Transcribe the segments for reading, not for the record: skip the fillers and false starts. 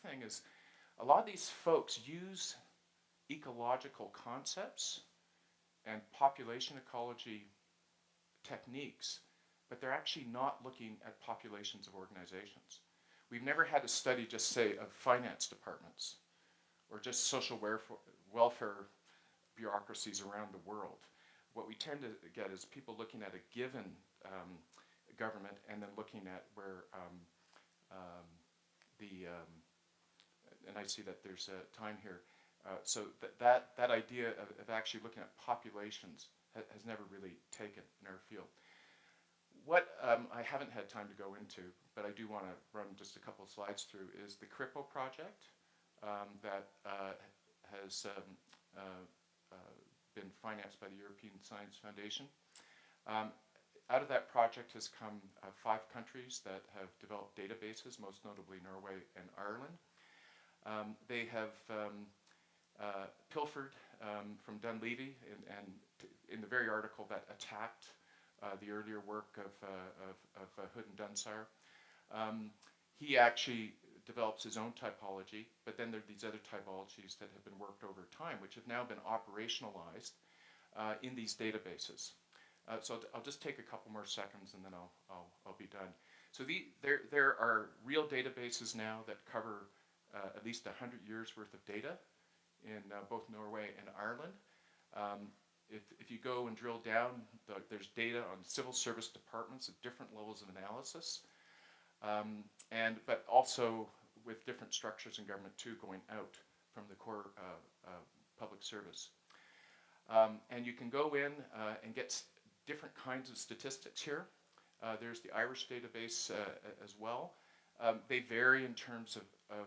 thing is a lot of these folks use ecological concepts and population ecology techniques, but they're actually not looking at populations of organizations. We've never had a study, just say, of finance departments or just social welfare bureaucracies around the world. What we tend to get is people looking at a given government and then looking at where and I see that there's time here. So that idea of actually looking at populations has never really taken in our field. What I haven't had time to go into, but I do want to run just a couple of slides through, is the CRIPO project that has been financed by the European Science Foundation. Out of that project has come 5 countries that have developed databases, most notably Norway and Ireland. They have pilfered from Dunleavy and in the very article that attacked the earlier work of Hood and Dunsire. He actually develops his own typology, but then there are these other typologies that have been worked over time, which have now been operationalized in these databases. So I'll just take a couple more seconds and then I'll be done. So there are real databases now that cover at least 100 years worth of data in both Norway and Ireland. If you go and drill down, there's data on civil service departments at different levels of analysis, but also with different structures in government too, going out from the core public service. And you can go in and get different kinds of statistics here. There's the Irish database as well. They vary in terms of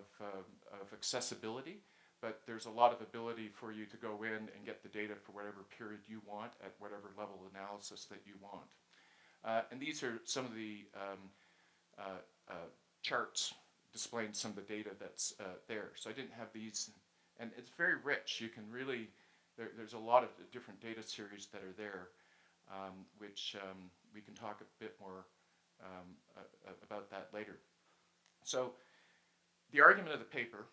accessibility, but there's a lot of ability for you to go in and get the data for whatever period you want at whatever level of analysis that you want. And these are some of the charts displaying some of the data that's there. So I didn't have these, and it's very rich. You can really, there's a lot of different data series that are there, which we can talk a bit more about that later. So the argument of the paper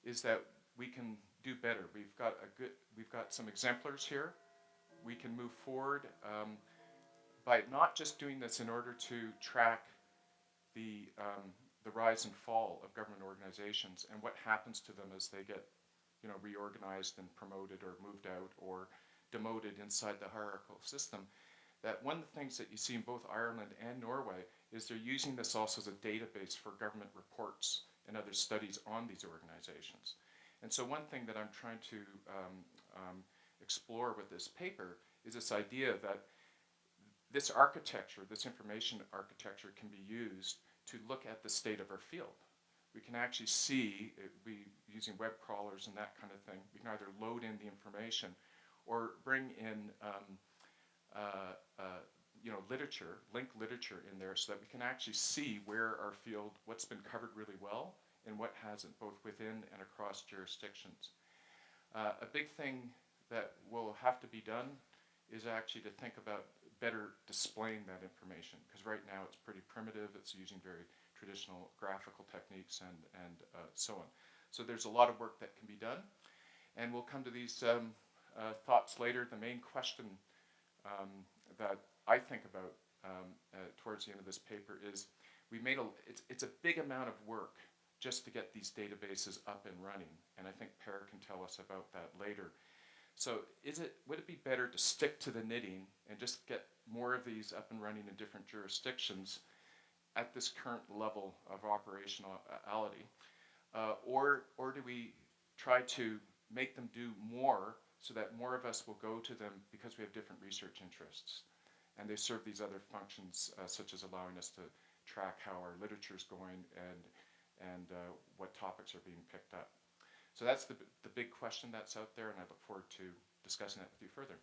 is that we can do better. We've got some exemplars here. We can move forward by not just doing this in order to track the rise and fall of government organizations and what happens to them as they get, reorganized and promoted or moved out or demoted inside the hierarchical system. That one of the things that you see in both Ireland and Norway is they're using this also as a database for government reports and other studies on these organizations. And so one thing that I'm trying to explore with this paper is this idea that this architecture, this information architecture, can be used to look at the state of our field. We can actually see, using web crawlers and that kind of thing, we can either load in the information or bring in literature, link literature in there so that we can actually see where our field, what's been covered really well and what hasn't, both within and across jurisdictions. A big thing that will have to be done is actually to think about better displaying that information, because right now it's pretty primitive. It's using very traditional graphical techniques and so on. So there's a lot of work that can be done, and we'll come to these thoughts later. The main question that I think about towards the end of this paper is it's a big amount of work just to get these databases up and running, and I think Per can tell us about that later. So would it be better to stick to the knitting and just get more of these up and running in different jurisdictions at this current level of operationality, or do we try to make them do more so that more of us will go to them because we have different research interests and they serve these other functions, such as allowing us to track how our literature is going and what topics are being picked up. So that's the big question that's out there, and I look forward to discussing that with you further.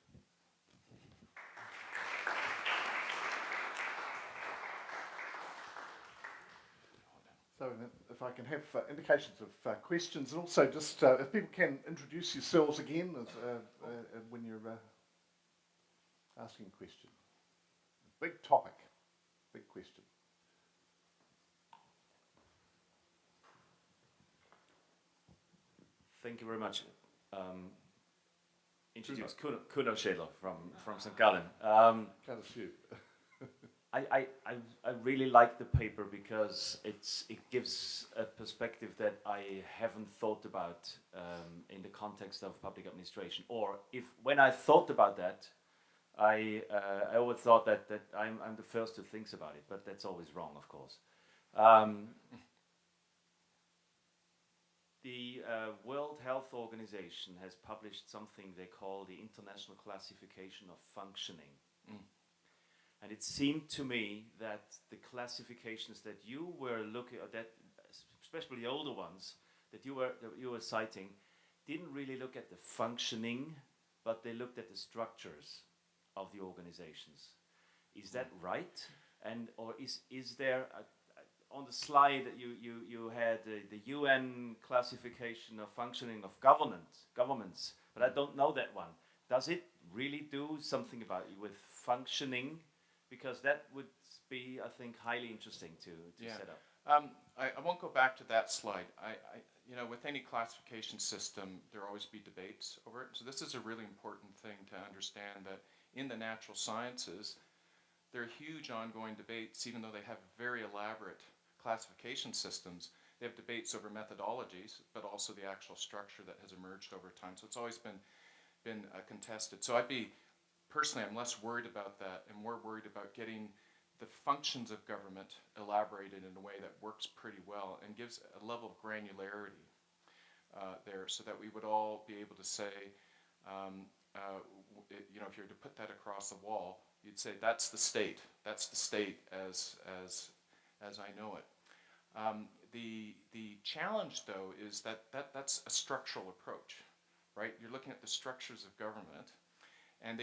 So if I can have indications of questions, and also just if people can introduce yourselves again when you're asking a question. Big topic, big question. Thank you very much. Introduce Kuno Schädler from St Gallen. Kind of few. I really like the paper because it gives a perspective that I haven't thought about in the context of public administration. Or when I thought about that, I always thought that I'm the first who thinks about it, but that's always wrong, of course. The World Health Organization has published something they call the International Classification of Functioning. And it seemed to me that the classifications that you were looking at, that especially the older ones that you were citing, didn't really look at the functioning, but they looked at the structures of the organizations. Is that right? And or is there on the slide that you had the UN classification of functioning of governments, but I don't know that one. Does it really do something about with functioning? Because that would be, I think, highly interesting to set up. I won't go back to that slide. You know, with any classification system, there will always be debates over it. So this is a really important thing to understand, that in the natural sciences, there are huge ongoing debates, even though they have very elaborate classification systems. They have debates over methodologies, but also the actual structure that has emerged over time. So it's always been contested. So personally, I'm less worried about that and more worried about getting the functions of government elaborated in a way that works pretty well and gives a level of granularity there, so that we would all be able to say, you know, if you were to put that across the wall, you'd say that's the state. That's the state as I know it. The challenge, though, is that's a structural approach, right? You're looking at the structures of government. And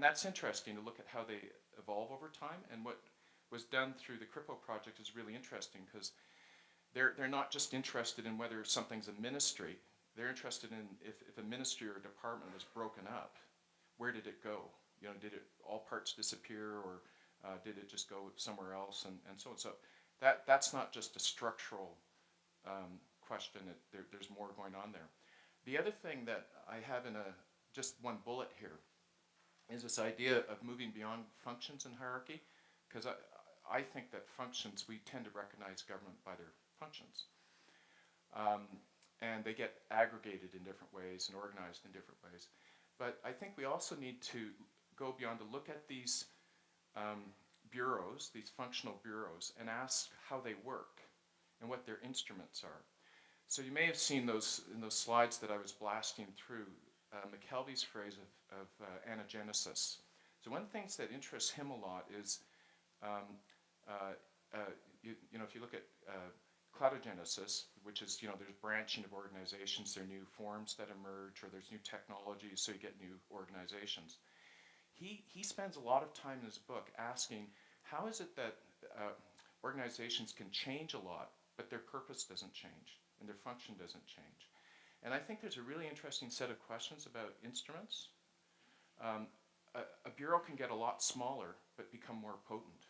that's interesting to look at how they evolve over time. And what was done through the CRIPO project is really interesting, because they're not just interested in whether something's a ministry. They're interested in if a ministry or a department was broken up, where did it go? You know, did all parts disappear, or did it just go somewhere else, and so on. So that's not just a structural question. There's more going on there. The other thing that I have in just one bullet here is this idea of moving beyond functions and hierarchy, because I think that functions, we tend to recognize government by their functions. And they get aggregated in different ways and organized in different ways. But I think we also need to go beyond to look at these bureaus, these functional bureaus, and ask how they work and what their instruments are. So you may have seen those in those slides that I was blasting through, McKelvey's phrase of anagenesis. So one of the things that interests him a lot is, you know, if you look at cladogenesis, which is, you know, there's branching of organizations, there are new forms that emerge, or there's new technologies, so you get new organizations. He spends a lot of time in his book asking, how is it that organizations can change a lot, but their purpose doesn't change, and their function doesn't change? And I think there's a really interesting set of questions about instruments. A bureau can get a lot smaller, but become more potent.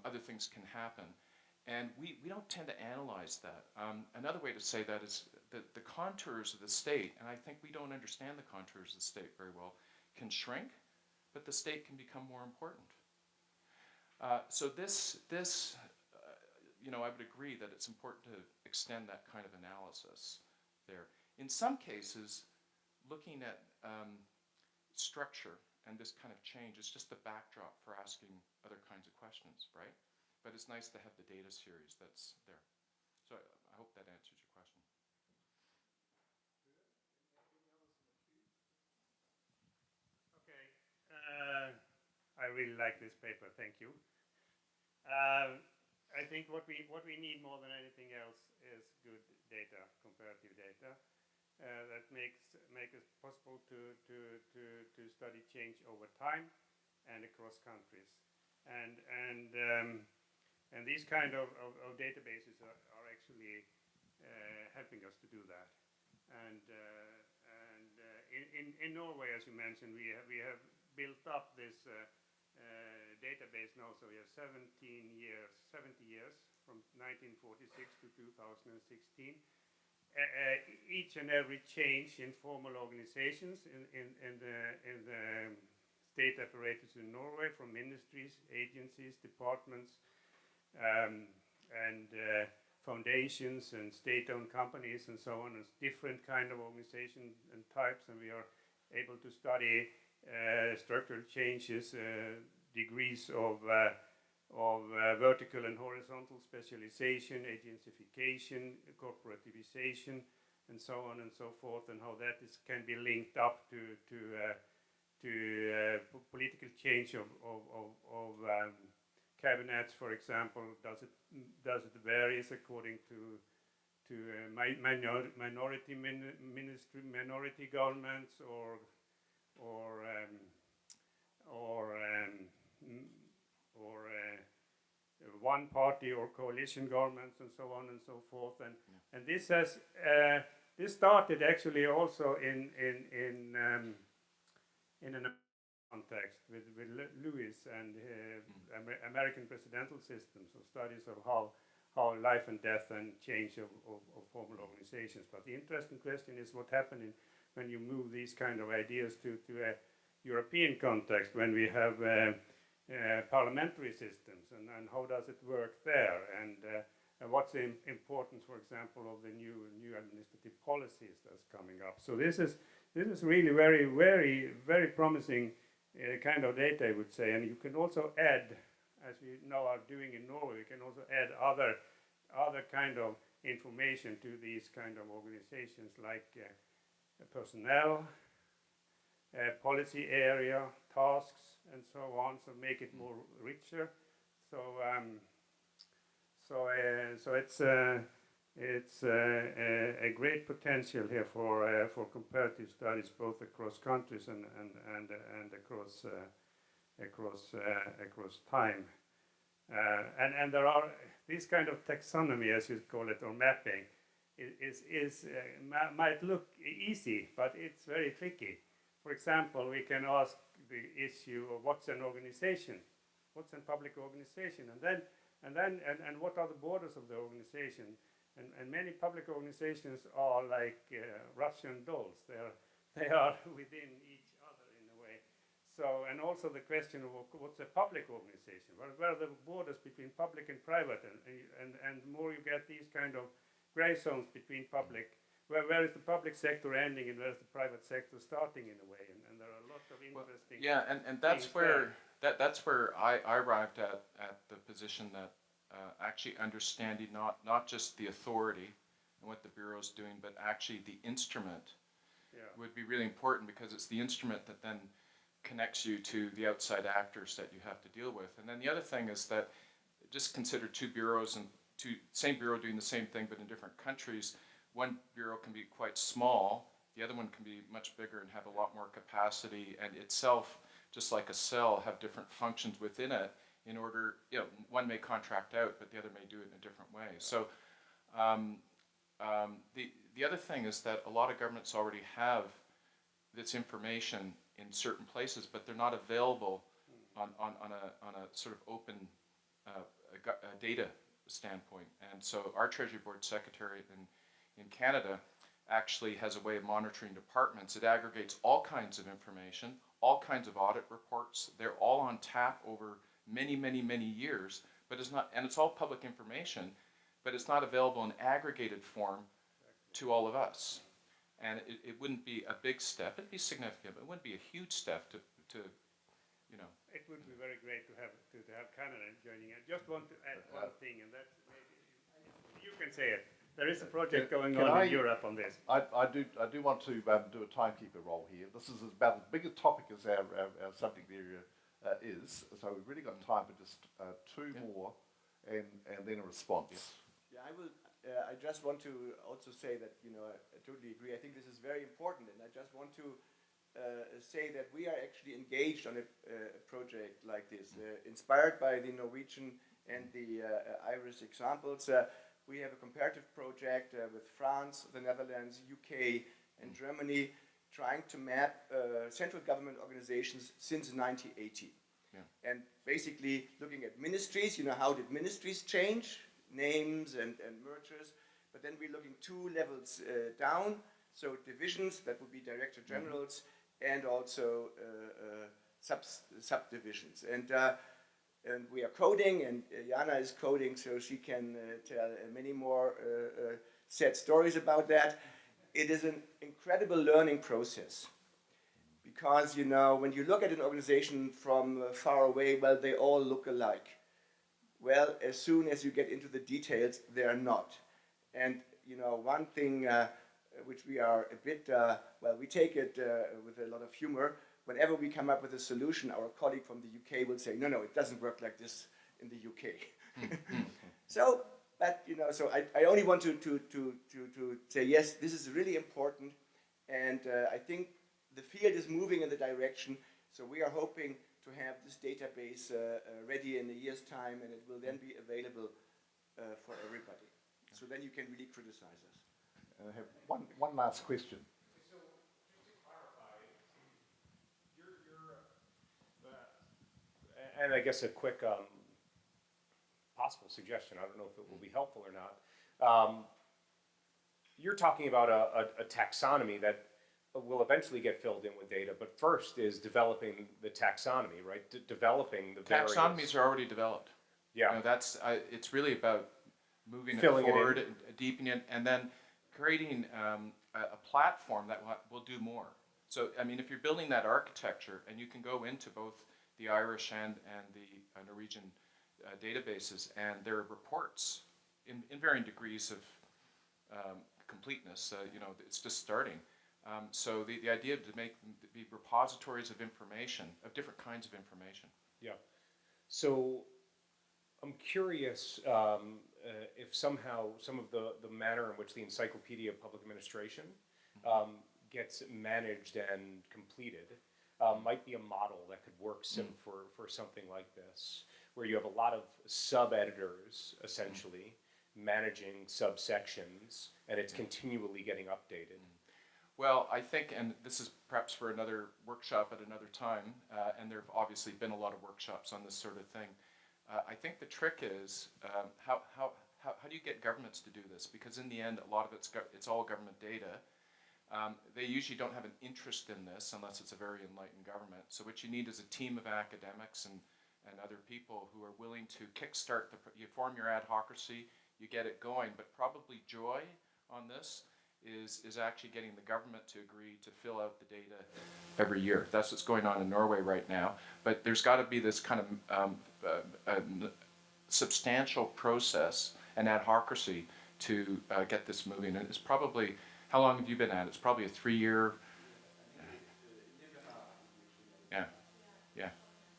Other things can happen. And we don't tend to analyze that. Another way to say that is that the contours of the state, and I think we don't understand the contours of the state very well, can shrink, but the state can become more important. So this you know, I would agree that it's important to extend that kind of analysis there. In some cases, looking at structure and this kind of change is just the backdrop for asking other kinds of questions, right? But it's nice to have the data series that's there. So I hope that answers your question. Okay, I really like this paper. Thank you. I think what we need more than anything else is good data, comparative data, that make it possible to study change over time and across countries, and these kind of databases are actually helping us to do that. And in Norway, as you mentioned, we have built up this database now, so we have 70 years from 1946 to 2016, each and every change in formal organizations in the state apparatus in Norway, from ministries, agencies, departments, and foundations and state-owned companies and so on, and different kind of organization and types, and we are able to study structural changes, degrees of vertical and horizontal specialization, agencies, corporativization, and so on and so forth, and how that can be linked up to political change of cabinets, for example. Does it varies according to minority ministry, minority governments, or one party or coalition governments, and so on and so forth. And this has this started actually also in an context with Lewis and American presidential systems, of studies of how life and death and change of formal organizations. But the interesting question is what happened when you move these kind of ideas to a European context, when we have parliamentary systems, and how does it work there, and what's the importance, for example, of the new administrative policies that's coming up. So this is really very promising kind of data, I would say. And you can also add, as we now are doing in Norway, we can also add other kind of information to these kind of organizations, like personnel, policy area, tasks, and so on, so make it more richer. So it's a great potential here for comparative studies, both across countries and across time. And there are this kind of taxonomy, as you call it, or mapping, might look easy, but it's very tricky. For example, we can ask the issue of what's an organization, what's a public organization, and what are the borders of the organization. And many public organizations are like Russian dolls. They are within each other in a way. So, and also the question of what's a public organization? Where are the borders between public and private? And more you get these kind of gray zones between public, where is the public sector ending and where is the private sector starting in a way? And there are a lot of interesting. Well, yeah, and that's where that's where I arrived at the position that actually understanding not just the authority and what the Bureau is doing, but actually the instrument would be really important, because it's the instrument that then connects you to the outside actors that you have to deal with. And then the other thing is that just consider two bureaus and same bureau doing the same thing but in different countries. One bureau can be quite small, the other one can be much bigger and have a lot more capacity, and itself, just like a cell, have different functions within it. In order, one may contract out, but the other may do it in a different way. So the other thing is that a lot of governments already have this information in certain places, but they're not available on a sort of open data standpoint. And so our Treasury Board Secretariat in Canada actually has a way of monitoring departments. It aggregates all kinds of information, all kinds of audit reports. They're all on tap over many years, but it's not, and it's all public information, but it's not available in aggregated form to all of us. And it wouldn't be a big step. It'd be significant, but it wouldn't be a huge step to It would be very great to have Canada joining. I just want to add one thing, and that's maybe you can say it. There is a project going on in Europe on this. I do want to do a timekeeper role here. This is about as big a topic as our subject area is. So we've really got time for just two more, and then a response. Yeah, I will. I just want to also say that I totally agree. I think this is very important, and I just want to say that we are actually engaged on a project like this, inspired by the Norwegian and the Irish examples. We have a comparative project with France, the Netherlands, UK, and Germany, trying to map central government organizations since 1980. Yeah. And basically looking at ministries, how did ministries change, names and mergers, But then we're looking 2 levels down, so divisions, that would be director generals, and also subdivisions. And we are coding, and Jana is coding, so she can tell many more sad stories about that. It is an incredible learning process. Because, you know, when you look at an organization from far away, well, they all look alike. Well, as soon as you get into the details, they are not. And, you know, one thing which we are a bit, well, we take it with a lot of humor. Whenever we come up with a solution, our colleague from the UK will say, no, it doesn't work like this in the UK. So, but, you know, so I only want to say, yes, this is really important. And I think the field is moving in the direction. So we are hoping to have this database ready in a year's time, and it will then be available for everybody. So then you can really criticize us. I have one last question. So just to clarify, and I guess a quick possible suggestion, I don't know if it will be helpful or not. You're talking about a taxonomy that will eventually get filled in with data, but first is developing the taxonomy, right? Developing the various... Taxonomies are already developed. Yeah. You know, that's, it's really about moving Filling it it forward, in. deepening it, and then creating a platform that will do more. So, I mean, if you're building that architecture, and you can go into both the Irish and the Norwegian databases, and there are reports in varying degrees of completeness. You know, it's just starting. So the idea to make them to be repositories of information, of different kinds of information. Yeah. So I'm curious if somehow some of the manner in which the Encyclopedia of Public Administration gets managed and completed might be a model that could work for something like this, where you have a lot of sub-editors, essentially, managing subsections, and it's continually getting updated. Well, I think, and this is perhaps for another workshop at another time, and there have obviously been a lot of workshops on this sort of thing. I think the trick is how do you get governments to do this? Because in the end, a lot of it's all government data. They usually don't have an interest in this unless it's a very enlightened government. So what you need is a team of academics and other people who are willing to kickstart you form your adhocracy, you get it going, but probably joy on this is actually getting the government to agree to fill out the data every year. That's what's going on in Norway right now. But there's got to be this kind of substantial process and adhocracy to get this moving. And it's probably, how long have you been at it? It's probably a 3-year.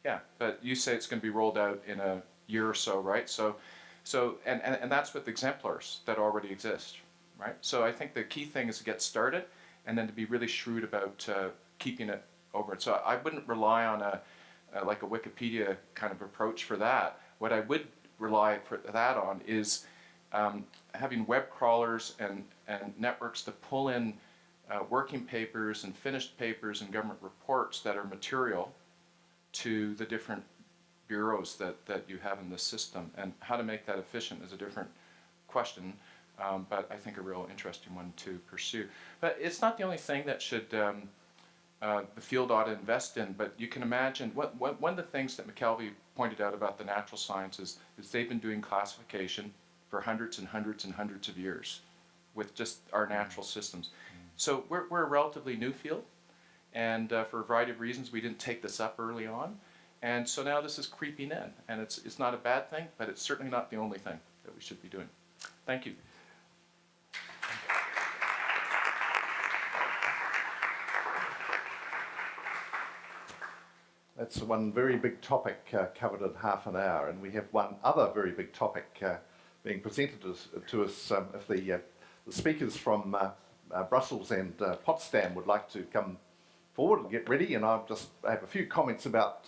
Yeah. But you say it's going to be rolled out in a year or so, right? So and that's with exemplars that already exist. Right? So I think the key thing is to get started and then to be really shrewd about keeping it over. So I wouldn't rely on like a Wikipedia kind of approach for that. What I would rely for that on is having web crawlers and networks to pull in working papers and finished papers and government reports that are material to the different bureaus that you have in the system. And how to make that efficient is a different question. But I think a real interesting one to pursue. But it's not the only thing that should the field ought to invest in, but you can imagine, one of the things that McKelvey pointed out about the natural sciences is they've been doing classification for hundreds and hundreds and hundreds of years with just our natural systems. So we're a relatively new field, and for a variety of reasons we didn't take this up early on, and so now this is creeping in, and it's not a bad thing, but it's certainly not the only thing that we should be doing. Thank you. That's one very big topic covered in half an hour, and we have one other very big topic being presented to us. If the speakers from Brussels and Potsdam would like to come forward and get ready, and I have a few comments about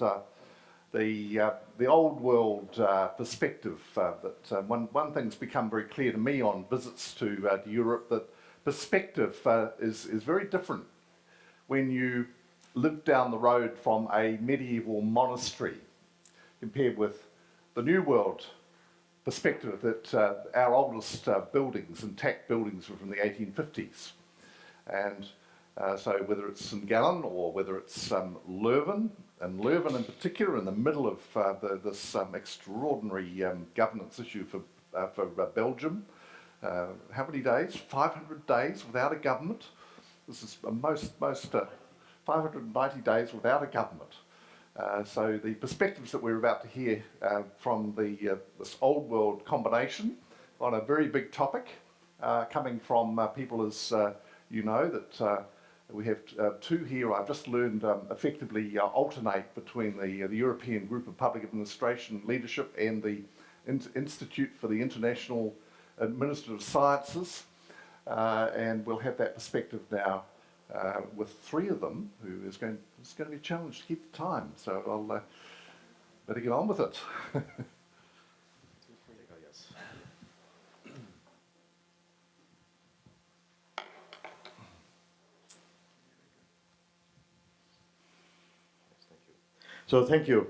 the old world perspective. That one thing's become very clear to me on visits to Europe, that perspective is very different when you live down the road from a medieval monastery compared with the New World perspective that our oldest buildings, intact buildings, were from the 1850s. And so whether it's St Galeln or whether it's Leuven, and Leuven in particular, in the middle of this extraordinary governance issue for Belgium. How many days? 500 days without a government. This is most 590 days without a government. So the perspectives that we're about to hear from this old world combination on a very big topic, coming from people as you know that we have two here. I've just learned effectively alternate between the European Group of Public Administration Leadership and the Institute for the International Administrative Sciences, and we'll have that perspective now with three of them, who is going to be a challenge to keep the time. So I'll better get on with it. So thank you.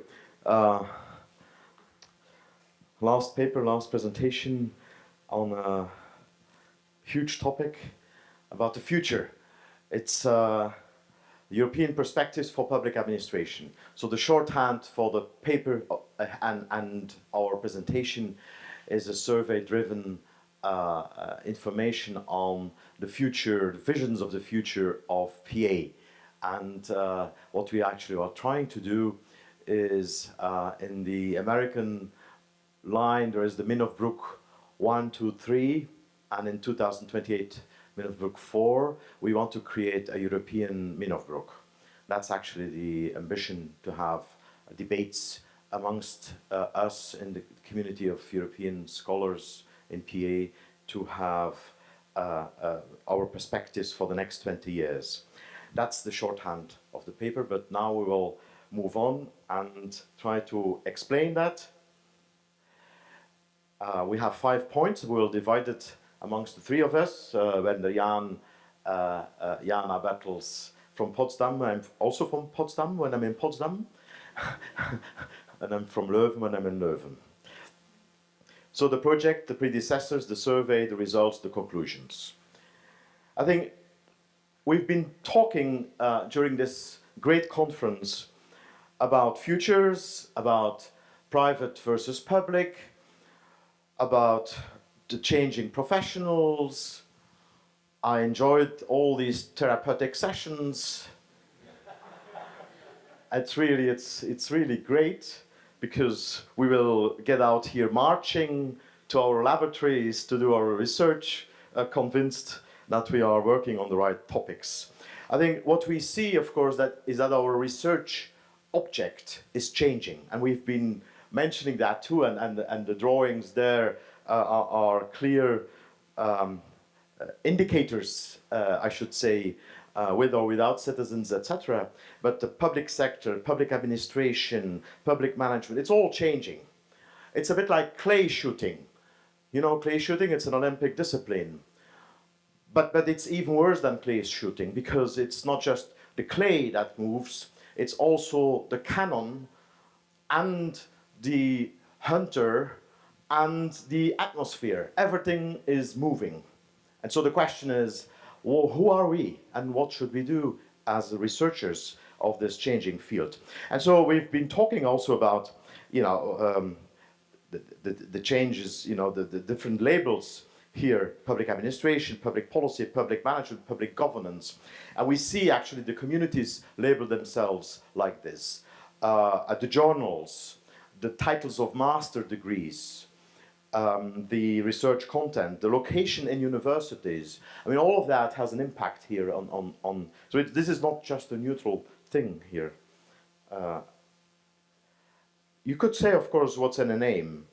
Last paper, last presentation on a huge topic about the future. It's European Perspectives for Public Administration. So the shorthand for the paper and our presentation is a survey-driven information on the future, the visions of the future of PA. And what we actually are trying to do is in the American line, there is the Minofbroek 1, 2, 3, and in 2028, Minofbroek 4, we want to create a European Minofbroek. That's actually the ambition, to have debates amongst us in the community of European scholars in PA, to have our perspectives for the next 20 years. That's the shorthand of the paper, but now we will move on and try to explain that. We have 5 points. We will divide it amongst the three of us. When Jana battles from Potsdam, I'm also from Potsdam when I'm in Potsdam, and I'm from Leuven when I'm in Leuven. So the project, the predecessors, the survey, the results, the conclusions. I think we've been talking during this great conference about futures, about private versus public, about the changing professionals. I enjoyed all these therapeutic sessions. It's really great, because we will get out here marching to our laboratories to do our research, convinced that we are working on the right topics. I think what we see, of course, is that our research object is changing, and we've been mentioning that too, and the drawings there are clear indicators, I should say, with or without citizens, etc. But the public sector, public administration, public management, it's all changing. It's a bit like clay shooting. You know, clay shooting, it's an Olympic discipline. But it's even worse than clay shooting, because it's not just the clay that moves, it's also the cannon and the hunter and the atmosphere. Everything is moving. And so the question is, well, who are we and what should we do as the researchers of this changing field? And so we've been talking also about, you know, the changes, you know, the different labels here: public administration, public policy, public management, public governance. And we see actually the communities label themselves like this. At the journals, the titles of master degrees, the research content, the location in universities. I mean, all of that has an impact here on so this is not just a neutral thing here. You could say, of course, what's in a name?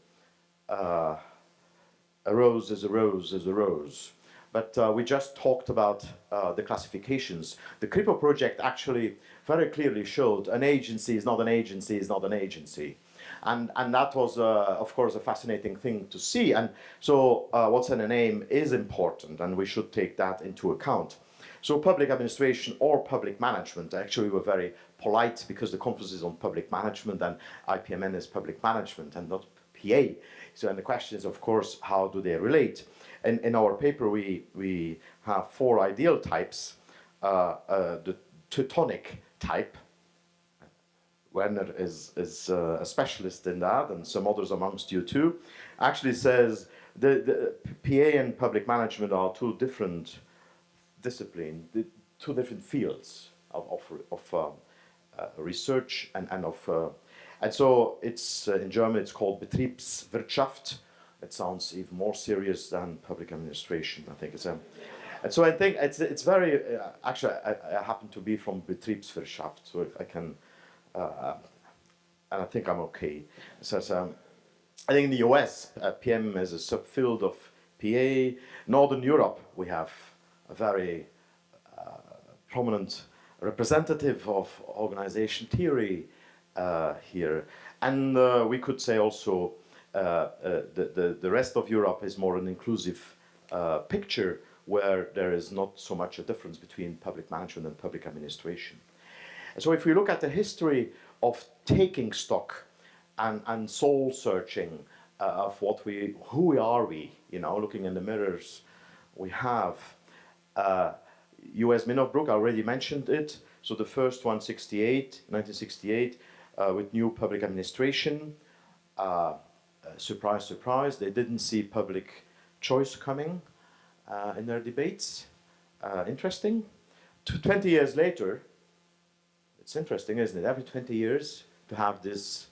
A rose is a rose is a rose. But we just talked about the classifications. The CRIPO project actually very clearly showed an agency is not an agency is not an agency. And that was, of course, a fascinating thing to see. And so what's in a name is important, and we should take that into account. So public administration or public management, actually we're very polite, because the conference is on public management and IPMN is public management and not PA. So, and the question is, of course, how do they relate? And in our paper, we have 4 ideal types. The Teutonic type, Werner is a specialist in that, and some others amongst you too, actually says the PA and public management are 2 different disciplines, 2 different fields of research and so it's in German it's called Betriebswirtschaft. It sounds even more serious than public administration. I think it's and so I think it's very actually I happen to be from Betriebswirtschaft, so I can and I think I'm okay. So I think in the US PM is a subfield of PA. Northern Europe we have a very prominent representative of organization theory here. And we could say also the rest of Europe is more an inclusive picture where there is not so much a difference between public management and public administration. And so if we look at the history of taking stock and soul searching of who are we, you know, looking in the mirrors, we have U.S. Minofbrook, I already mentioned it. So the first one, 1968, with new public administration. Surprise, surprise, they didn't see public choice coming in their debates. Interesting. 20 years later, it's interesting, isn't it? Every 20 years to have this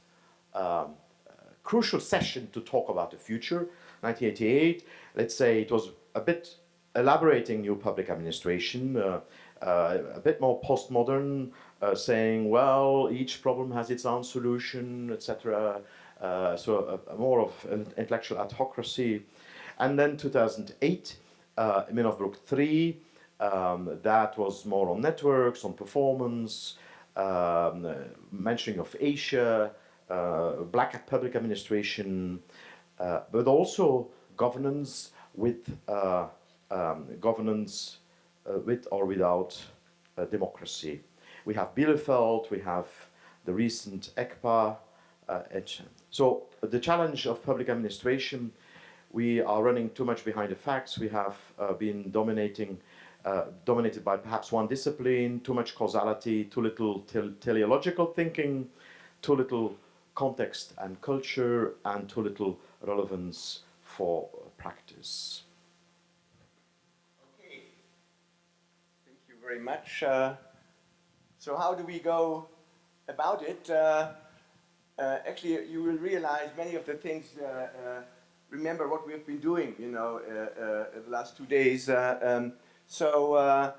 crucial session to talk about the future. 1988, let's say it was a bit elaborating new public administration, a bit more postmodern, saying, well, each problem has its own solution, etc. So more of an intellectual adhocracy. And then 2008, Minofbrook 3, that was more on networks, on performance, mentioning of Asia, black public administration, but also governance with or without democracy. We have Bielefeld, we have the recent ECPA. So the challenge of public administration, we are running too much behind the facts. We have been dominated by perhaps one discipline, too much causality, too little teleological thinking, too little context and culture, and too little relevance for practice. Okay, thank you very much. So how do we go about it? Actually, you will realize many of the things, remember what we have been doing, you know, the last 2 days. So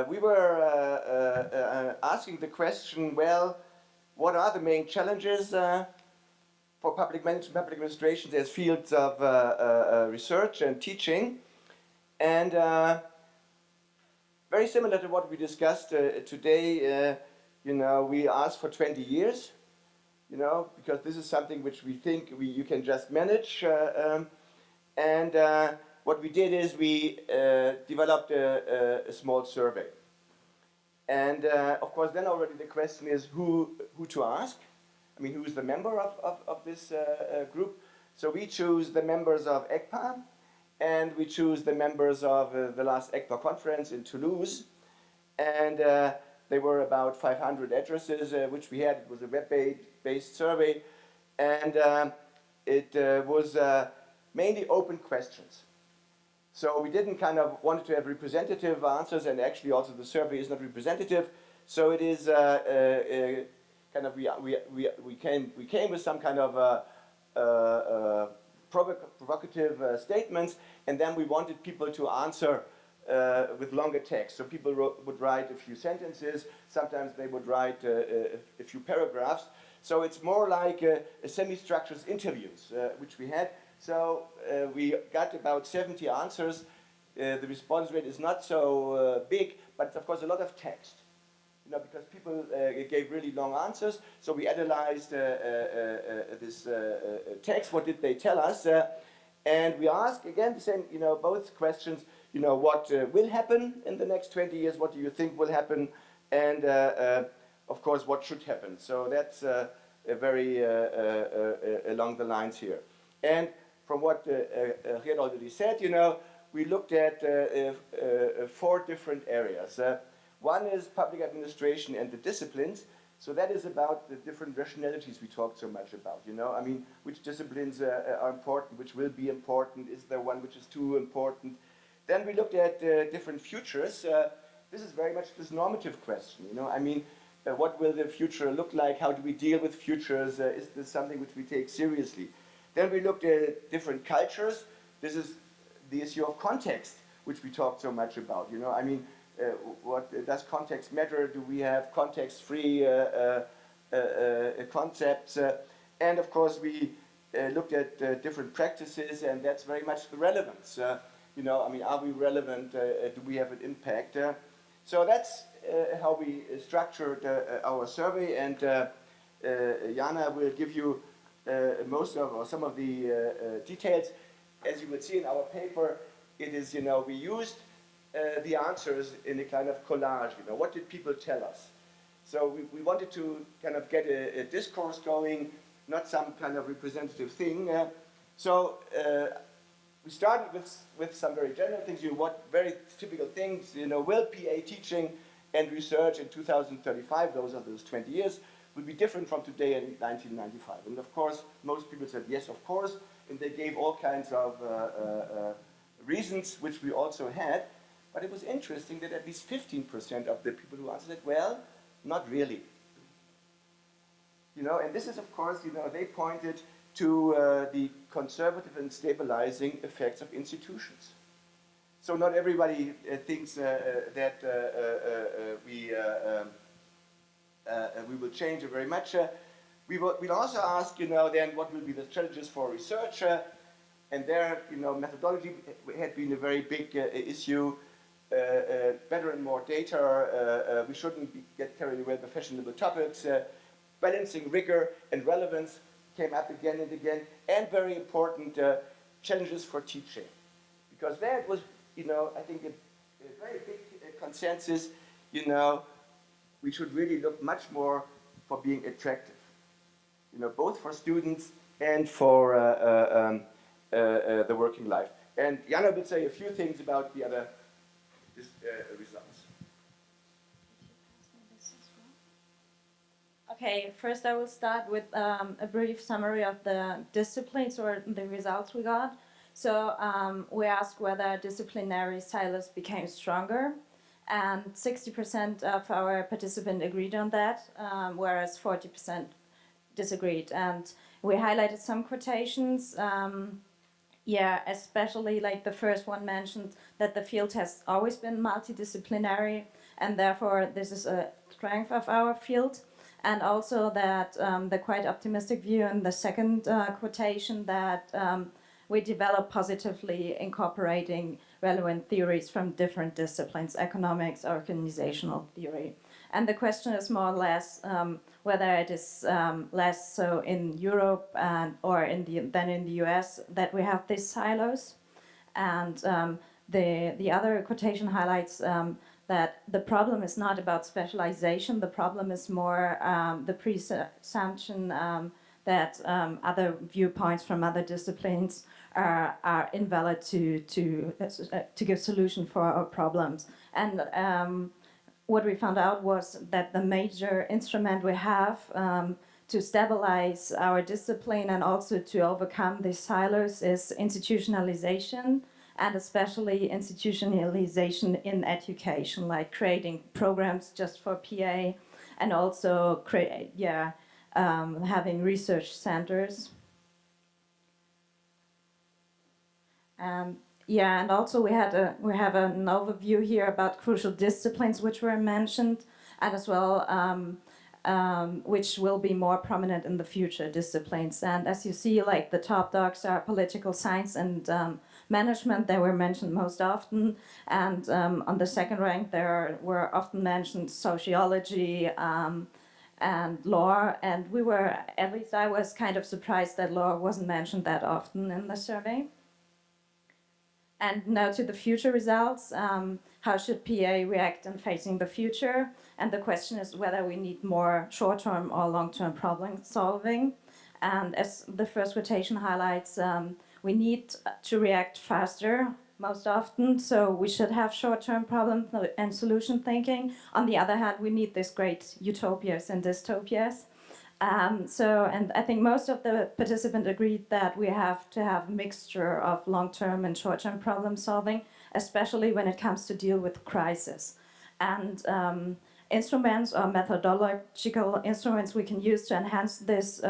we were asking the question, well, what are the main challenges for public management, public administration as fields of research and teaching? And very similar to what we discussed today, you know, we asked for 20 years, you know, because this is something which we think you can just manage. And what we did is we developed a small survey. And of course, then already the question is who to ask. I mean, who is the member of this group? So we choose the members of ECPA, and we choose the members of the last ECPA conference in Toulouse. And there were about 500 addresses which we had. It was a web-based survey, and it was mainly open questions. So we didn't kind of want to have representative answers, and actually also the survey is not representative. So it is kind of we came with some kind of provocative statements, and then we wanted people to answer with longer text. So people would write a few sentences. Sometimes they would write a few paragraphs. So it's more like a semi-structured interviews, which we had. So we got about 70 answers. The response rate is not so big, but it's of course a lot of text. You know, because people gave really long answers. So we analyzed this text. What did they tell us? And we asked again the same, you know, both questions. You know, what will happen in the next 20 years? What do you think will happen? And of course, what should happen? So that's very along the lines here. And from what Rian already said, we looked at 4 different areas. One is public administration and the disciplines. So that is about the different rationalities we talked so much about. I mean, which disciplines are important, which will be important, is there one which is too important? Then we looked at different futures. This is very much this normative question. I mean, what will the future look like? How do we deal with futures? Is this something which we take seriously? Then we looked at different cultures. This is the issue of context, which we talked so much about. I mean, what does context matter? Do we have context-free concepts? And of course, we looked at different practices, and that's very much the relevance. I mean, are we relevant? Do we have an impact? So that's how we structured our survey, and Jana will give you some of the details. As you would see in our paper, it is, we used the answers in a kind of collage. What did people tell us? So we wanted to kind of get a discourse going, not some kind of representative thing. So we started with some very general things. What very typical things, will PA teaching and research in 2035, those 20 years, will be different from today in 1995? And of course, most people said yes, of course, and they gave all kinds of reasons, which we also had. But it was interesting that at least 15% of the people who answered it, well, not really. And this is, of course, they pointed to the conservative and stabilizing effects of institutions. So not everybody thinks that we will change it very much. We'll also ask, then what will be the challenges for research? And there, methodology had been a very big issue. Better and more data. We shouldn't get carried away by fashionable topics. Balancing rigor and relevance came up again and again. And very important, challenges for teaching. Because that was, I think a very big consensus, we should really look much more for being attractive. Both for students and for the working life. And Jana will say a few things about the other results. Okay, first I will start with a brief summary of the disciplines or the results we got. So we asked whether disciplinary silos became stronger, and 60% of our participants agreed on that, whereas 40% disagreed. And we highlighted some quotations. Especially like the first one mentioned that the field has always been multidisciplinary, and therefore this is a strength of our field. And also that the quite optimistic view in the second quotation that we develop positively incorporating relevant theories from different disciplines, economics, organizational theory. And the question is more or less whether it is less so in Europe than in the US that we have these silos. And the other quotation highlights that the problem is not about specialization. The problem is more the presumption that other viewpoints from other disciplines are invalid to give solution for our problems. And what we found out was that the major instrument we have to stabilize our discipline and also to overcome these silos is institutionalization, and especially institutionalization in education, like creating programs just for PA, and also having research centers. And also we have an overview here about crucial disciplines which were mentioned, and as well which will be more prominent in the future disciplines. And as you see, like the top dogs are political science and management. They were mentioned most often, and on the second rank there were often mentioned sociology and law. And we were, at least I was kind of surprised that law wasn't mentioned that often in the survey. And now to the future results. How should PA react in facing the future? And the question is whether we need more short-term or long-term problem solving. And as the first quotation highlights, we need to react faster most often, so we should have short-term problem and solution thinking. On the other hand, we need these great utopias and dystopias. And I think most of the participants agreed that we have to have a mixture of long-term and short-term problem solving, especially when it comes to deal with crisis. And instruments or methodological instruments we can use to enhance this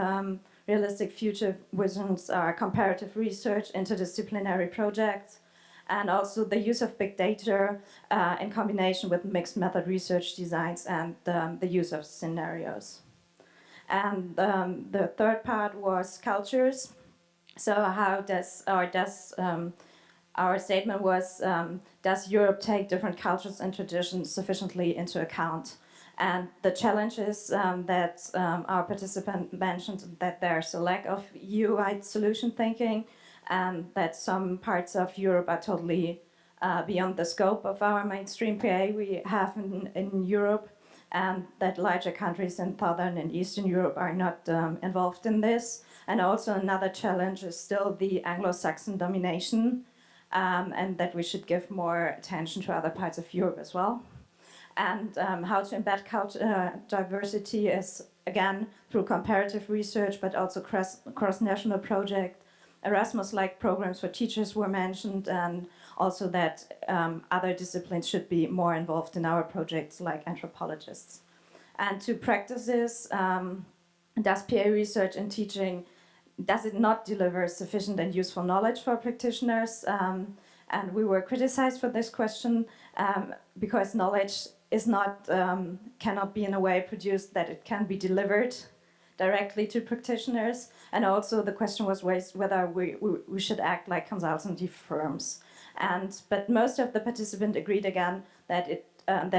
realistic future visions are comparative research, interdisciplinary projects, and also the use of big data in combination with mixed method research designs and the use of scenarios. And the third part was cultures. So how does, our statement was, does Europe take different cultures and traditions sufficiently into account? And the challenge is that our participant mentioned that there's a lack of EU-wide solution thinking, and that some parts of Europe are totally beyond the scope of our mainstream PA we have in Europe, and that larger countries in Southern and Eastern Europe are not involved in this. And also another challenge is still the Anglo-Saxon domination, and that we should give more attention to other parts of Europe as well. And how to embed diversity is, again, through comparative research, but also cross-national projects. Erasmus-like programs for teachers were mentioned, and also that other disciplines should be more involved in our projects, like anthropologists. And to practice this, does PA research in teaching, does it not deliver sufficient and useful knowledge for practitioners? And we were criticized for this question because knowledge is not, cannot be in a way produced that it can be delivered directly to practitioners. And also the question was raised whether we should act like consultancy firms. But most of the participants agreed again that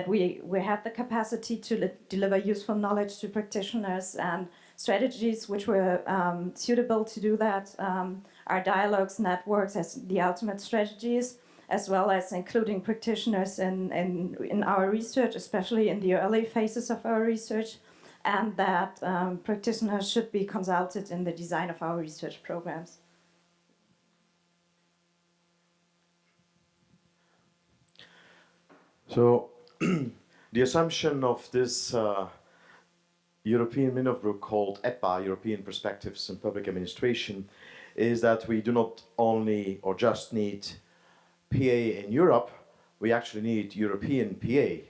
we have the capacity to deliver useful knowledge to practitioners, and strategies which were suitable to do that are dialogues, networks as the ultimate strategies, as well as including practitioners in our research, especially in the early phases of our research, and that practitioners should be consulted in the design of our research programs. So the assumption of this European Minofbrook called EPA, European Perspectives in Public Administration, is that we do not only or just need PA in Europe, we actually need European PA.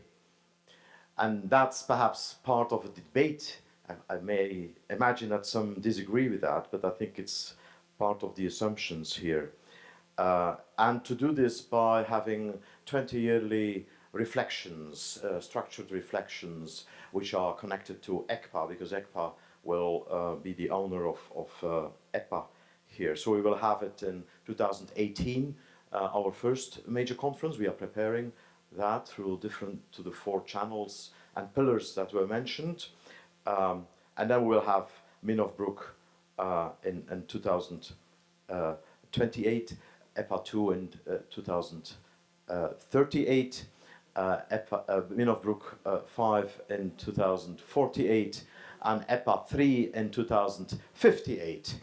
And that's perhaps part of a debate. I may imagine that some disagree with that, but I think it's part of the assumptions here. And to do this by having 20-yearly reflections, structured reflections, which are connected to ECPA, because ECPA will be the owner of EPA here. So we will have it in 2018, our first major conference. We are preparing that through to the 4 channels and pillars that were mentioned. And then we'll have Minofbrook in 2028, EPA 2 in 2038, Minofbrook 5 in 2048, and EPA 3 in 2058.